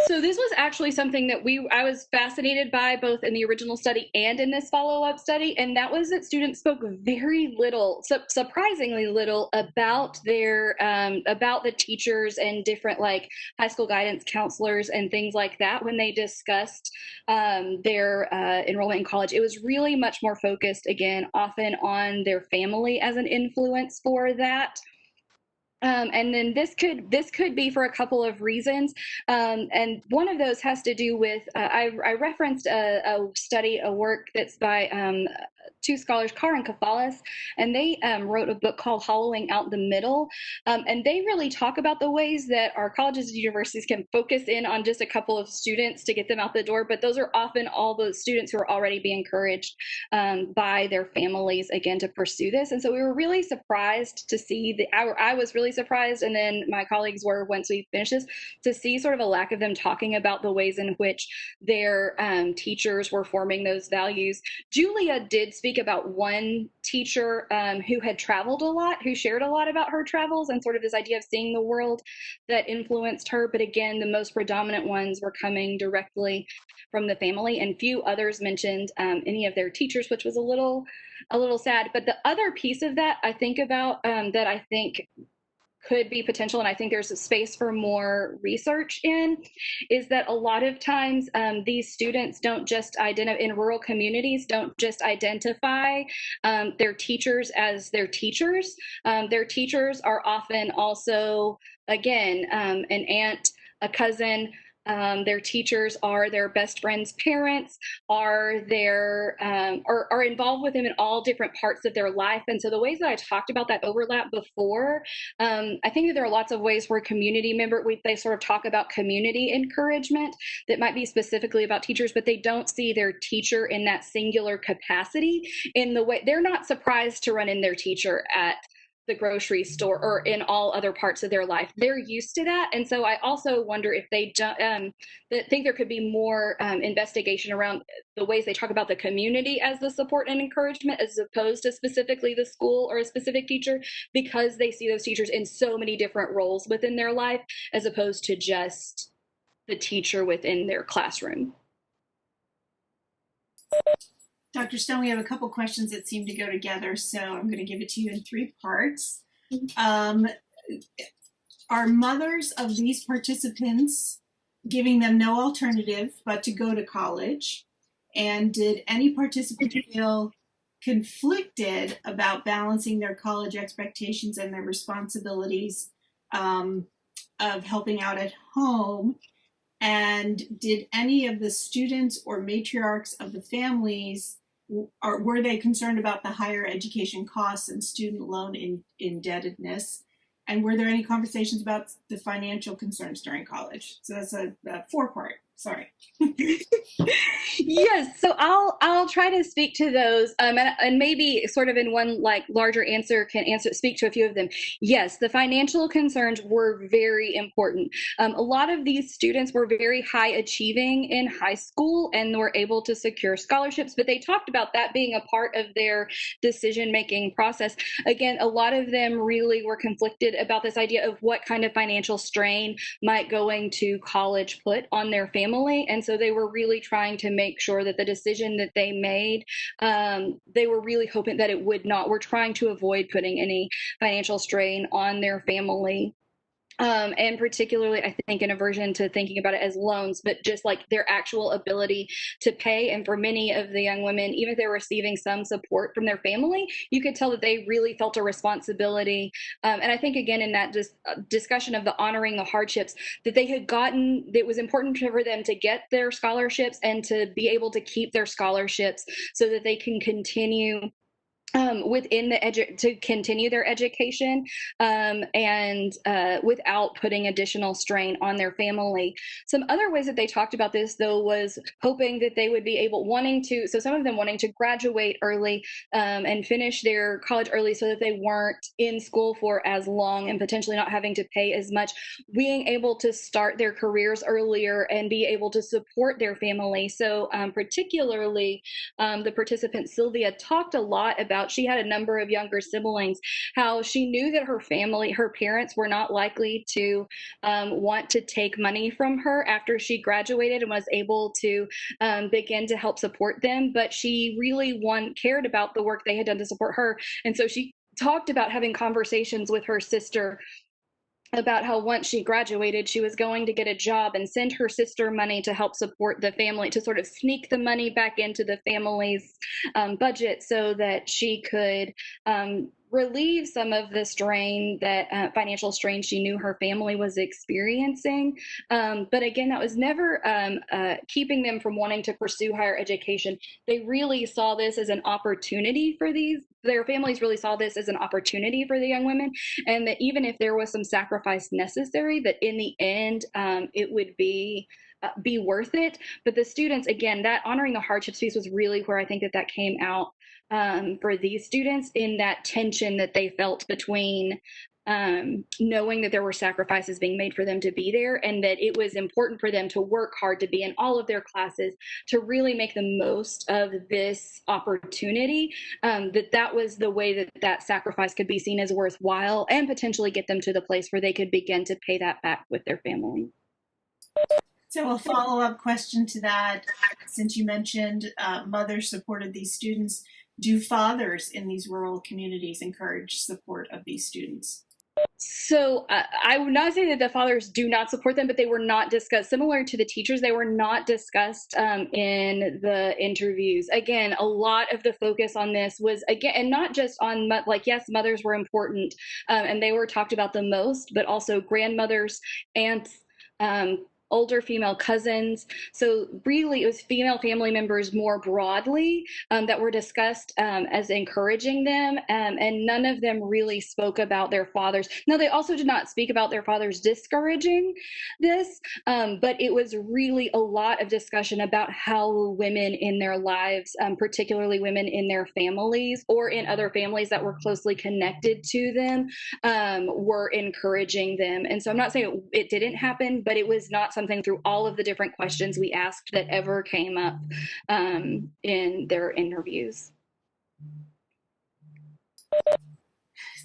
So this was actually something that I was fascinated by both in the original study and in this follow-up study, and that was that students spoke very little, surprisingly little, about about the teachers and different like high school guidance counselors and things like that when they discussed their enrollment in college. It was really much more focused, again, often on their family as an influence for that. And then this could be for a couple of reasons, and one of those has to do with I referenced a study, a work that's by two scholars, Carr and Kafalis, and they wrote a book called Hollowing Out the Middle, and they really talk about the ways that our colleges and universities can focus in on just a couple of students to get them out the door, but those are often all those students who are already being encouraged by their families, again, to pursue this. And so we were really surprised to see I was really surprised, and then my colleagues were, once we finished this, to see sort of a lack of them talking about the ways in which their teachers were forming those values. Julia did speak about one teacher who had traveled a lot, who shared a lot about her travels and sort of this idea of seeing the world that influenced her. But again, the most predominant ones were coming directly from the family, and few others mentioned any of their teachers, which was a little sad. But the other piece of that I think about that I think could be potential, and I think there's a space for more research in, is that a lot of times these students don't just identify, in rural communities, don't just identify their teachers as their teachers. Their teachers are often also, again, an aunt, a cousin. Their teachers are their best friend's parents, are involved with them in all different parts of their life. And so the ways that I talked about that overlap before, I think that there are lots of ways where they sort of talk about community encouragement that might be specifically about teachers, but they don't see their teacher in that singular capacity in the way they're not surprised to run in their teacher at the grocery store or in all other parts of their life. They're used to that. And so I also wonder if they think there could be more investigation around the ways they talk about the community as the support and encouragement, as opposed to specifically the school or a specific teacher, because they see those teachers in so many different roles within their life, as opposed to just the teacher within their classroom. Dr. Stone, we have a couple questions that seem to go together, so I'm going to give it to you in 3 parts. Are mothers of these participants giving them no alternative but to go to college? And did any participant feel conflicted about balancing their college expectations and their responsibilities of helping out at home? And did any of the students or matriarchs of the families, were they concerned about the higher education costs and student loan indebtedness? And were there any conversations about the financial concerns during college? So that's a 4-part. Sorry. Yes, so I'll try to speak to those, and maybe sort of in one like larger answer can speak to a few of them. Yes, the financial concerns were very important. A lot of these students were very high achieving in high school and were able to secure scholarships, but they talked about that being a part of their decision-making process. Again, a lot of them really were conflicted about this idea of what kind of financial strain might going to college put on their family. And so they were really trying to make sure that the decision that they made, they were really hoping that it would not, we're trying to avoid putting any financial strain on their family. And particularly, I think, an aversion to thinking about it as loans, but just like their actual ability to pay. And for many of the young women, even if they were receiving some support from their family, you could tell that they really felt a responsibility. And I think, again, in that discussion of the honoring the hardships that they had gotten, it was important for them to get their scholarships and to be able to keep their scholarships so that they can continue within to continue their education, and without putting additional strain on their family. Some other ways that they talked about this, though, was hoping that they would be able, so some of them wanting to graduate early and finish their college early so that they weren't in school for as long and potentially not having to pay as much, being able to start their careers earlier and be able to support their family. So particularly the participant Sylvia talked a lot about, she had a number of younger siblings, how she knew that her parents were not likely to want to take money from her after she graduated and was able to begin to help support them. But she really cared about the work they had done to support her. And so she talked about having conversations with her sister about how once she graduated, she was going to get a job and send her sister money to help support the family, to sort of sneak the money back into the family's budget so that she could relieve some of the strain, that financial strain she knew her family was experiencing. But again, that was never keeping them from wanting to pursue higher education. They really saw this as an opportunity for their families really saw this as an opportunity for the young women, and that even if there was some sacrifice necessary, that in the end it would be worth it. But the students, again, that honoring the hardships piece was really where I think that came out for these students, in that tension that they felt between knowing that there were sacrifices being made for them to be there, and that it was important for them to work hard to be in all of their classes, to really make the most of this opportunity, that was the way that sacrifice could be seen as worthwhile and potentially get them to the place where they could begin to pay that back with their family. So a follow-up question to that, since you mentioned mothers supported these students, do fathers in these rural communities encourage support of these students? So I would not say that the fathers do not support them, but they were not discussed. Similar to the teachers, they were not discussed in the interviews. Again, a lot of the focus on this was, again, and not just on, yes, mothers were important, and they were talked about the most, but also grandmothers, aunts, older female cousins. So really, it was female family members more broadly that were discussed as encouraging them, and none of them really spoke about their fathers. Now, they also did not speak about their fathers discouraging this, but it was really a lot of discussion about how women in their lives, particularly women in their families or in other families that were closely connected to them, were encouraging them. And so I'm not saying it didn't happen, but it was not something through all of the different questions we asked that ever came up in their interviews.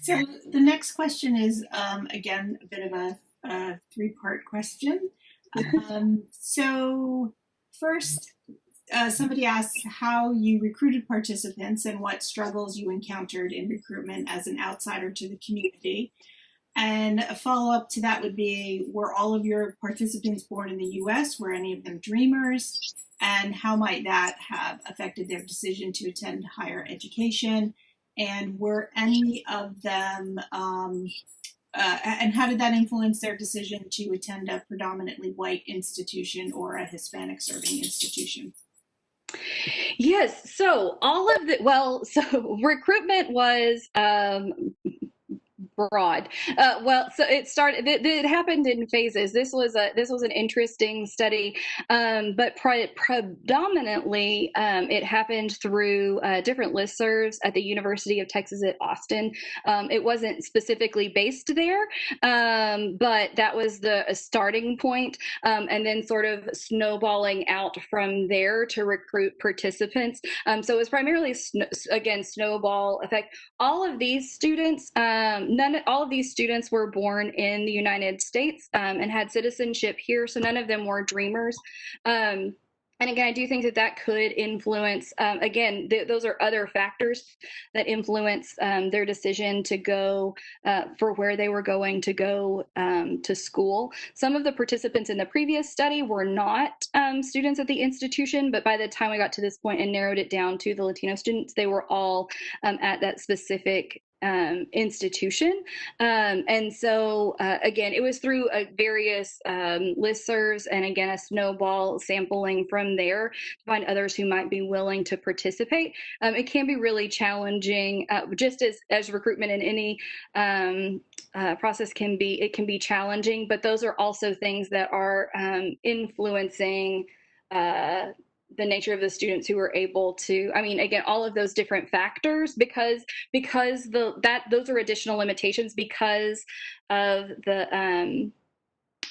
So the next question is, again, a bit of a three-part question. So first, somebody asks how you recruited participants and what struggles you encountered in recruitment as an outsider to the community. And a follow-up to that would be, were all of your participants born in the U.S.? Were any of them dreamers? And how might that have affected their decision to attend higher education? And were any of them, and how did that influence their decision to attend a predominantly white institution or a Hispanic serving institution? Yes, so so recruitment was broad. So it started. It happened in phases. This was an interesting study, but predominantly it happened through different listservs at the University of Texas at Austin. It wasn't specifically based there, but that was the starting point, and then sort of snowballing out from there to recruit participants. So it was primarily snowball effect. All of these students, all of these students were born in the United States and had citizenship here, so none of them were dreamers. And And again, I do think that that could influence, again, those are other factors that influence their decision to go for where they were going to go to school. Some of the participants in the previous study were not students at the institution, but by the time we got to this point and narrowed it down to the Latino students, they were all at that specific institution. And so, again, it was through various listservs and, again, a snowball sampling from there to find others who might be willing to participate. It can be really challenging, just as recruitment in any process can be, it can be challenging, but those are also things that are influencing the nature of the students who are able to, I mean, again, all of those different factors, because those are additional limitations because of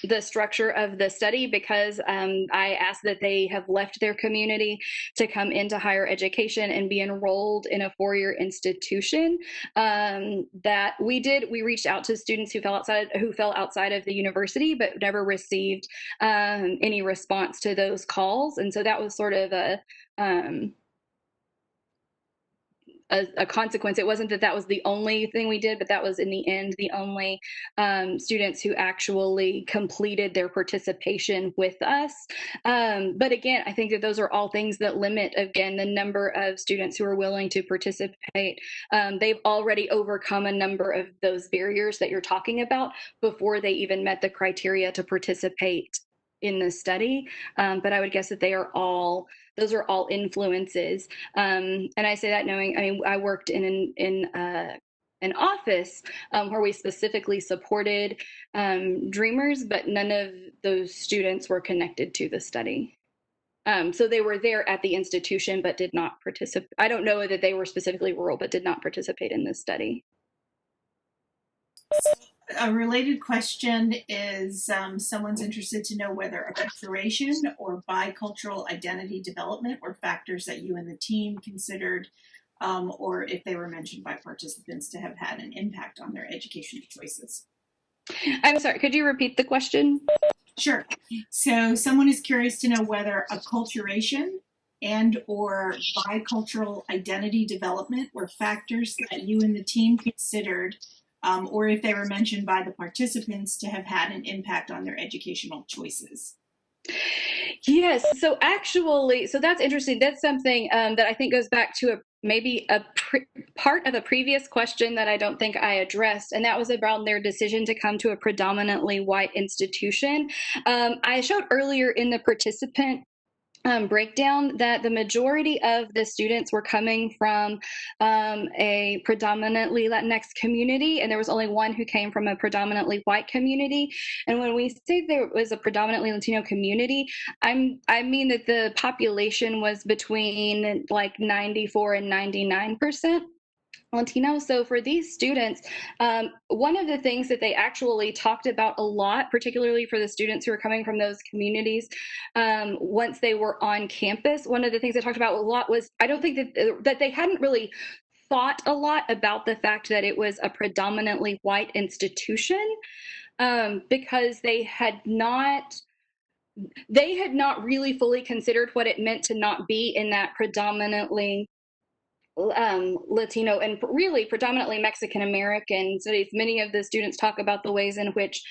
the structure of the study, because I asked that they have left their community to come into higher education and be enrolled in a four-year institution. That we reached out to students who fell outside of the university, but never received any response to those calls. And so that was sort of a consequence. It wasn't that was the only thing we did, but that was in the end the only students who actually completed their participation with us. But again, I think that those are all things that limit, again, the number of students who are willing to participate. They've already overcome a number of those barriers that you're talking about before they even met the criteria to participate in the study. But I would guess that those are all influences. And I say that knowing, I mean, I worked in an office where we specifically supported Dreamers, but none of those students were connected to the study. So they were there at the institution, but did not participate. I don't know that they were specifically rural, but did not participate in this study. A related question is someone's interested to know whether acculturation or bicultural identity development were factors that you and the team considered, or if they were mentioned by participants to have had an impact on their educational choices. I'm sorry, could you repeat the question? Sure. So someone is curious to know whether acculturation and or bicultural identity development were factors that you and the team considered, or if they were mentioned by the participants to have had an impact on their educational choices. Yes. So actually, so that's interesting. That's something that I think goes back to maybe a part of a previous question that I don't think I addressed, and that was about their decision to come to a predominantly white institution. I showed earlier in the participant breakdown that the majority of the students were coming from a predominantly Latinx community, and there was only one who came from a predominantly white community. And when we say there was a predominantly Latino community, I mean that the population was between like 94 and 99% Latino. So for these students, one of the things that they actually talked about a lot, particularly for the students who are coming from those communities, once they were on campus, one of the things they talked about a lot was, I don't think that they hadn't really thought a lot about the fact that it was a predominantly white institution, because they had not really fully considered what it meant to not be in that predominantly Latino and really predominantly Mexican American studies. Many of the students talk about the ways in which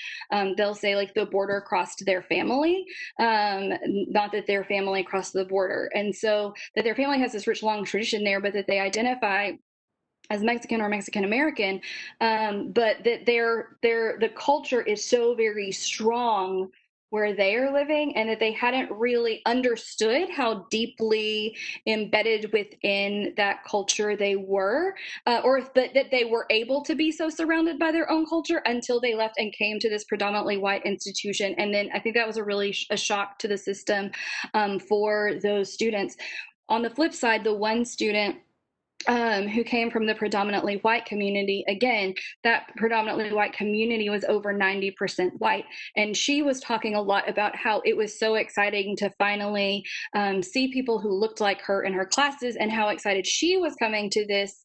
they'll say like the border crossed their family, not that their family crossed the border. And so that their family has this rich, long tradition there, but that they identify as Mexican or Mexican American, but that the culture is so very strong where they are living, and that they hadn't really understood how deeply embedded within that culture they were, or that they were able to be so surrounded by their own culture until they left and came to this predominantly white institution. And then I think that was a shock to the system for those students. On the flip side, the one student who came from the predominantly white community, again, that predominantly white community was over 90% white. And she was talking a lot about how it was so exciting to finally see people who looked like her in her classes, and how excited she was coming to this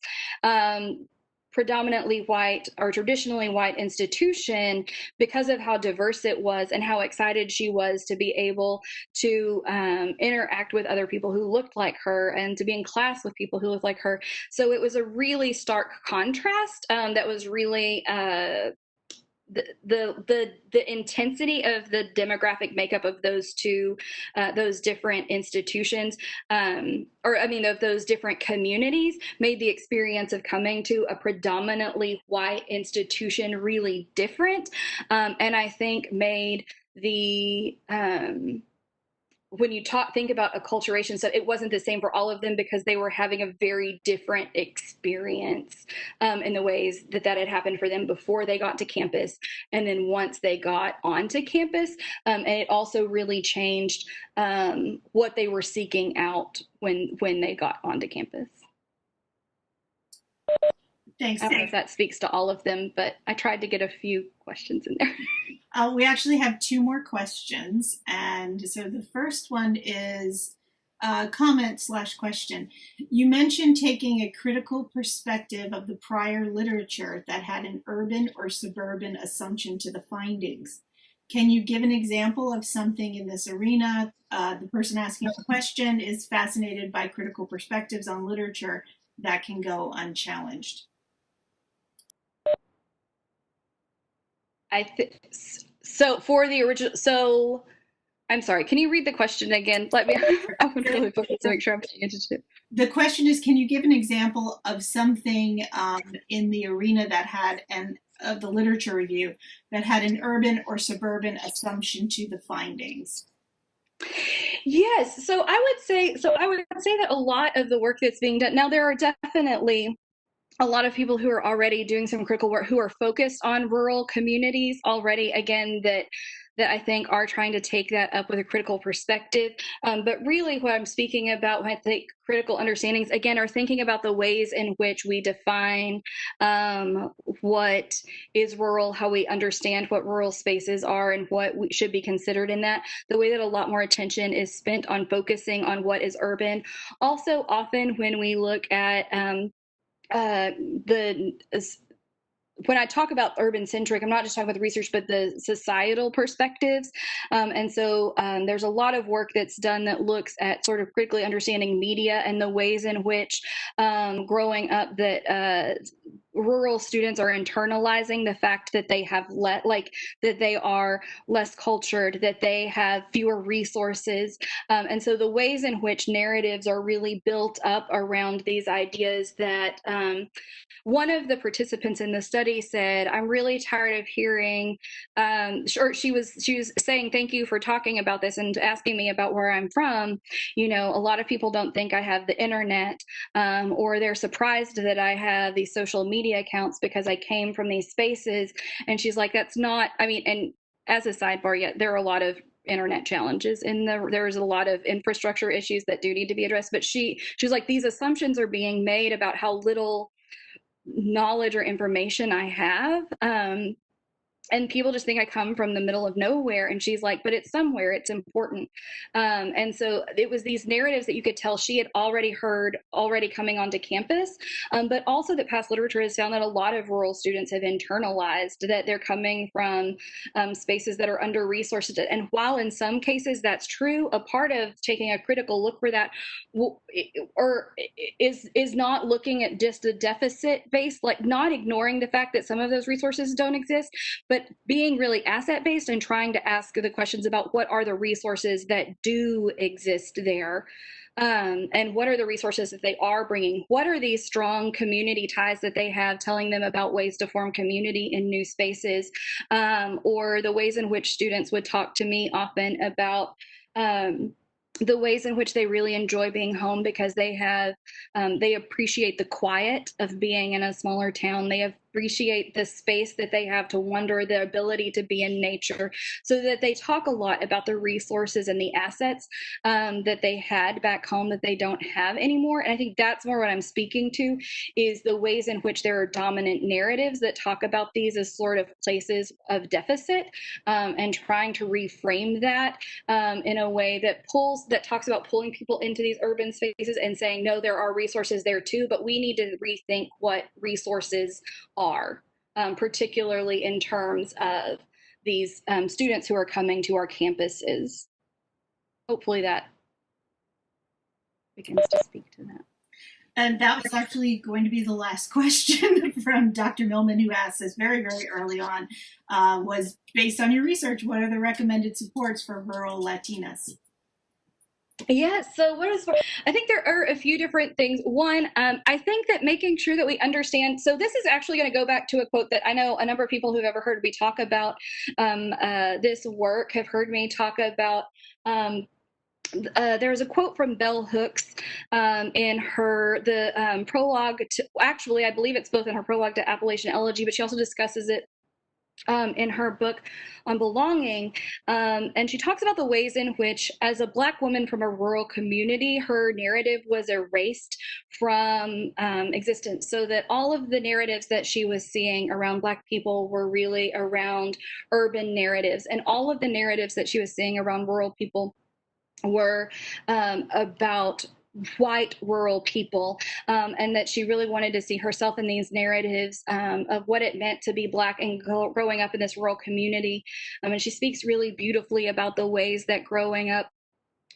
predominantly white or traditionally white institution, because of how diverse it was and how excited she was to be able to interact with other people who looked like her and to be in class with people who looked like her. So it was a really stark contrast that was really the intensity of the demographic makeup of those those different institutions, of those different communities, made the experience of coming to a predominantly white institution really different, and I think made the when you think about acculturation, so it wasn't the same for all of them because they were having a very different experience in the ways that had happened for them before they got to campus, and then once they got onto campus, and it also really changed what they were seeking out when they got onto campus. Thanks. I don't know if that speaks to all of them, but I tried to get a few questions in there. We actually have 2 more questions. And so the first one is a comment/question. You mentioned taking a critical perspective of the prior literature that had an urban or suburban assumption to the findings. Can you give an example of something in this arena? The person asking the question is fascinated by critical perspectives on literature that can go unchallenged. So for the original, so I'm sorry, can you read the question again? I would really focus to make sure I'm paying attention. The question is, can you give an example of something in the arena that had of the literature review that had an urban or suburban assumption to the findings? Yes, so I would say that a lot of the work that's being done now, there are definitely a lot of people who are already doing some critical work who are focused on rural communities already, again, that I think are trying to take that up with a critical perspective. But really what I'm speaking about when I think critical understandings, again, are thinking about the ways in which we define what is rural, how we understand what rural spaces are and what should be considered in that, the way that a lot more attention is spent on focusing on what is urban. Also, often when we look at when I talk about urban centric, I'm not just talking about the research, but the societal perspectives. And so there's a lot of work that's done that looks at sort of critically understanding media and the ways in which growing up that rural students are internalizing the fact that they have that they are less cultured, that they have fewer resources. And so the ways in which narratives are really built up around these ideas that one of the participants in the study said, I'm really tired of hearing, she was saying, thank you for talking about this and asking me about where I'm from. You know, a lot of people don't think I have the internet, or they're surprised that I have these social media accounts because I came from these spaces. And she's like, that's not, I mean, and as a sidebar, yet there are a lot of internet challenges and there's a lot of infrastructure issues that do need to be addressed. But she's like, these assumptions are being made about how little knowledge or information I have. And people just think I come from the middle of nowhere. And she's like, but it's somewhere, it's important. And so it was these narratives that you could tell she had already heard coming onto campus, but also that past literature has found that a lot of rural students have internalized that they're coming from spaces that are under-resourced. And while in some cases that's true, a part of taking a critical look for that is not looking at just a deficit based, like not ignoring the fact that some of those resources don't exist, but being really asset-based and trying to ask the questions about what are the resources that do exist there, and what are the resources that they are bringing? What are these strong community ties that they have telling them about ways to form community in new spaces, or the ways in which students would talk to me often about the ways in which they really enjoy being home because they appreciate the quiet of being in a smaller town. They have appreciate the space that they have to wonder, the ability to be in nature, so that they talk a lot about the resources and the assets that they had back home that they don't have anymore. And I think that's more what I'm speaking to, is the ways in which there are dominant narratives that talk about these as sort of places of deficit, and trying to reframe that in a way that talks about pulling people into these urban spaces and saying, no, there are resources there too, but we need to rethink what resources are, particularly in terms of these students who are coming to our campuses. Hopefully that begins to speak to that. And that was actually going to be the last question from Dr. Millman, who asked us very, very early on, was based on your research, what are the recommended supports for rural Latinas? Yeah, so I think there are a few different things. One, I think that making sure that we understand, so this is actually going to go back to a quote that I know a number of people who've ever heard me talk about this work have heard me talk about. There's a quote from Bell Hooks in the prologue to, actually, I believe it's both in her prologue to Appalachian Elegy, but she also discusses it in her book on belonging. And she talks about the ways in which, as a Black woman from a rural community, her narrative was erased from existence, so that all of the narratives that she was seeing around Black people were really around urban narratives, and all of the narratives that she was seeing around rural people were about white rural people, and that she really wanted to see herself in these narratives of what it meant to be Black and growing up in this rural community. And she speaks really beautifully about the ways that growing up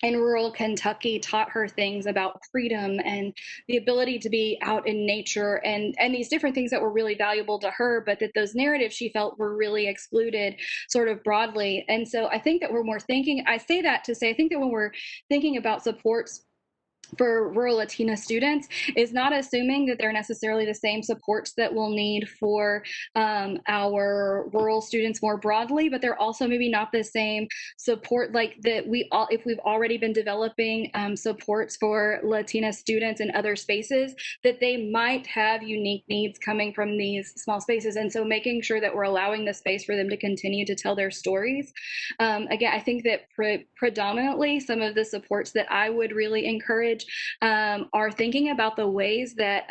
in rural Kentucky taught her things about freedom and the ability to be out in nature, and these different things that were really valuable to her, but that those narratives she felt were really excluded sort of broadly. And so I think that I say that to say, I think that when we're thinking about supports for rural Latina students, is not assuming that they're necessarily the same supports that we'll need for our rural students more broadly, but they're also maybe not the same support like that if we've already been developing supports for Latina students in other spaces, that they might have unique needs coming from these small spaces. And so making sure that we're allowing the space for them to continue to tell their stories. Again, I think that predominantly some of the supports that I would really encourage are thinking about the ways that,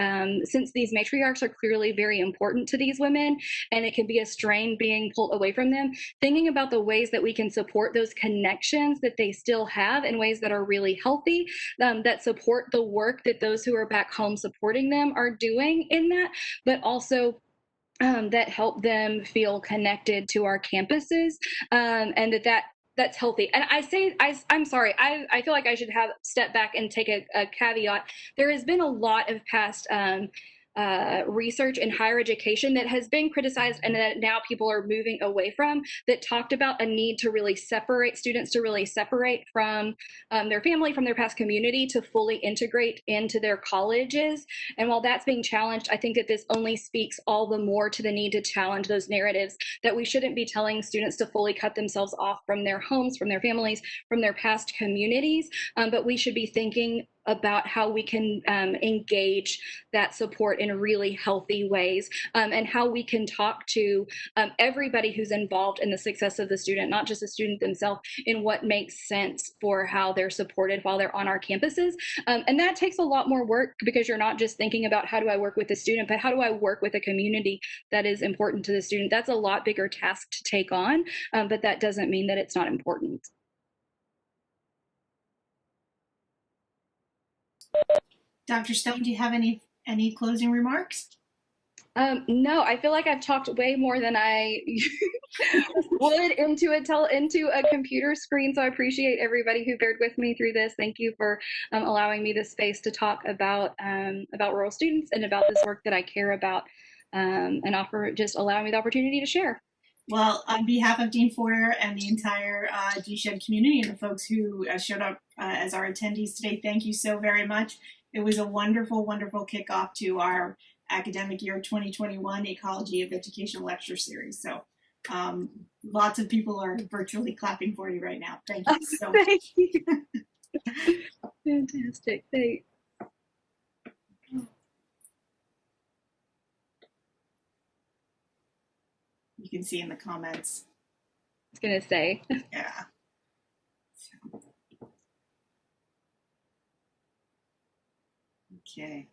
since these matriarchs are clearly very important to these women, and it can be a strain being pulled away from them, thinking about the ways that we can support those connections that they still have in ways that are really healthy, that support the work that those who are back home supporting them are doing in that, but also that help them feel connected to our campuses, and that's healthy. And I'm sorry, I feel like I should have stepped back and take a caveat. There has been a lot of past research in higher education that has been criticized, and that now people are moving away from, that talked about a need to really separate students, to really separate from their family, from their past community, to fully integrate into their colleges. And while that's being challenged, I think that this only speaks all the more to the need to challenge those narratives, that we shouldn't be telling students to fully cut themselves off from their homes, from their families, from their past communities, but we should be thinking about how we can engage that support in really healthy ways, and how we can talk to everybody who's involved in the success of the student, not just the student themselves, in what makes sense for how they're supported while they're on our campuses. And that takes a lot more work, because you're not just thinking about how do I work with the student, but how do I work with a community that is important to the student. That's a lot bigger task to take on, but that doesn't mean that it's not important. Dr. Stone, do you have any closing remarks? No, I feel like I've talked way more than I would into a computer screen. So I appreciate everybody who bared with me through this. Thank you for allowing me the space to talk about rural students and about this work that I care about, and just allowing me the opportunity to share. Well, on behalf of Dean Foyer and the entire GSHED community and the folks who showed up as our attendees today, thank you so very much. It was a wonderful, wonderful kickoff to our academic year 2021 Ecology of Education lecture series. So lots of people are virtually clapping for you right now. Thank you so much. Thank you. Fantastic. Thanks. You can see in the comments. I was going to say. Yeah. Okay.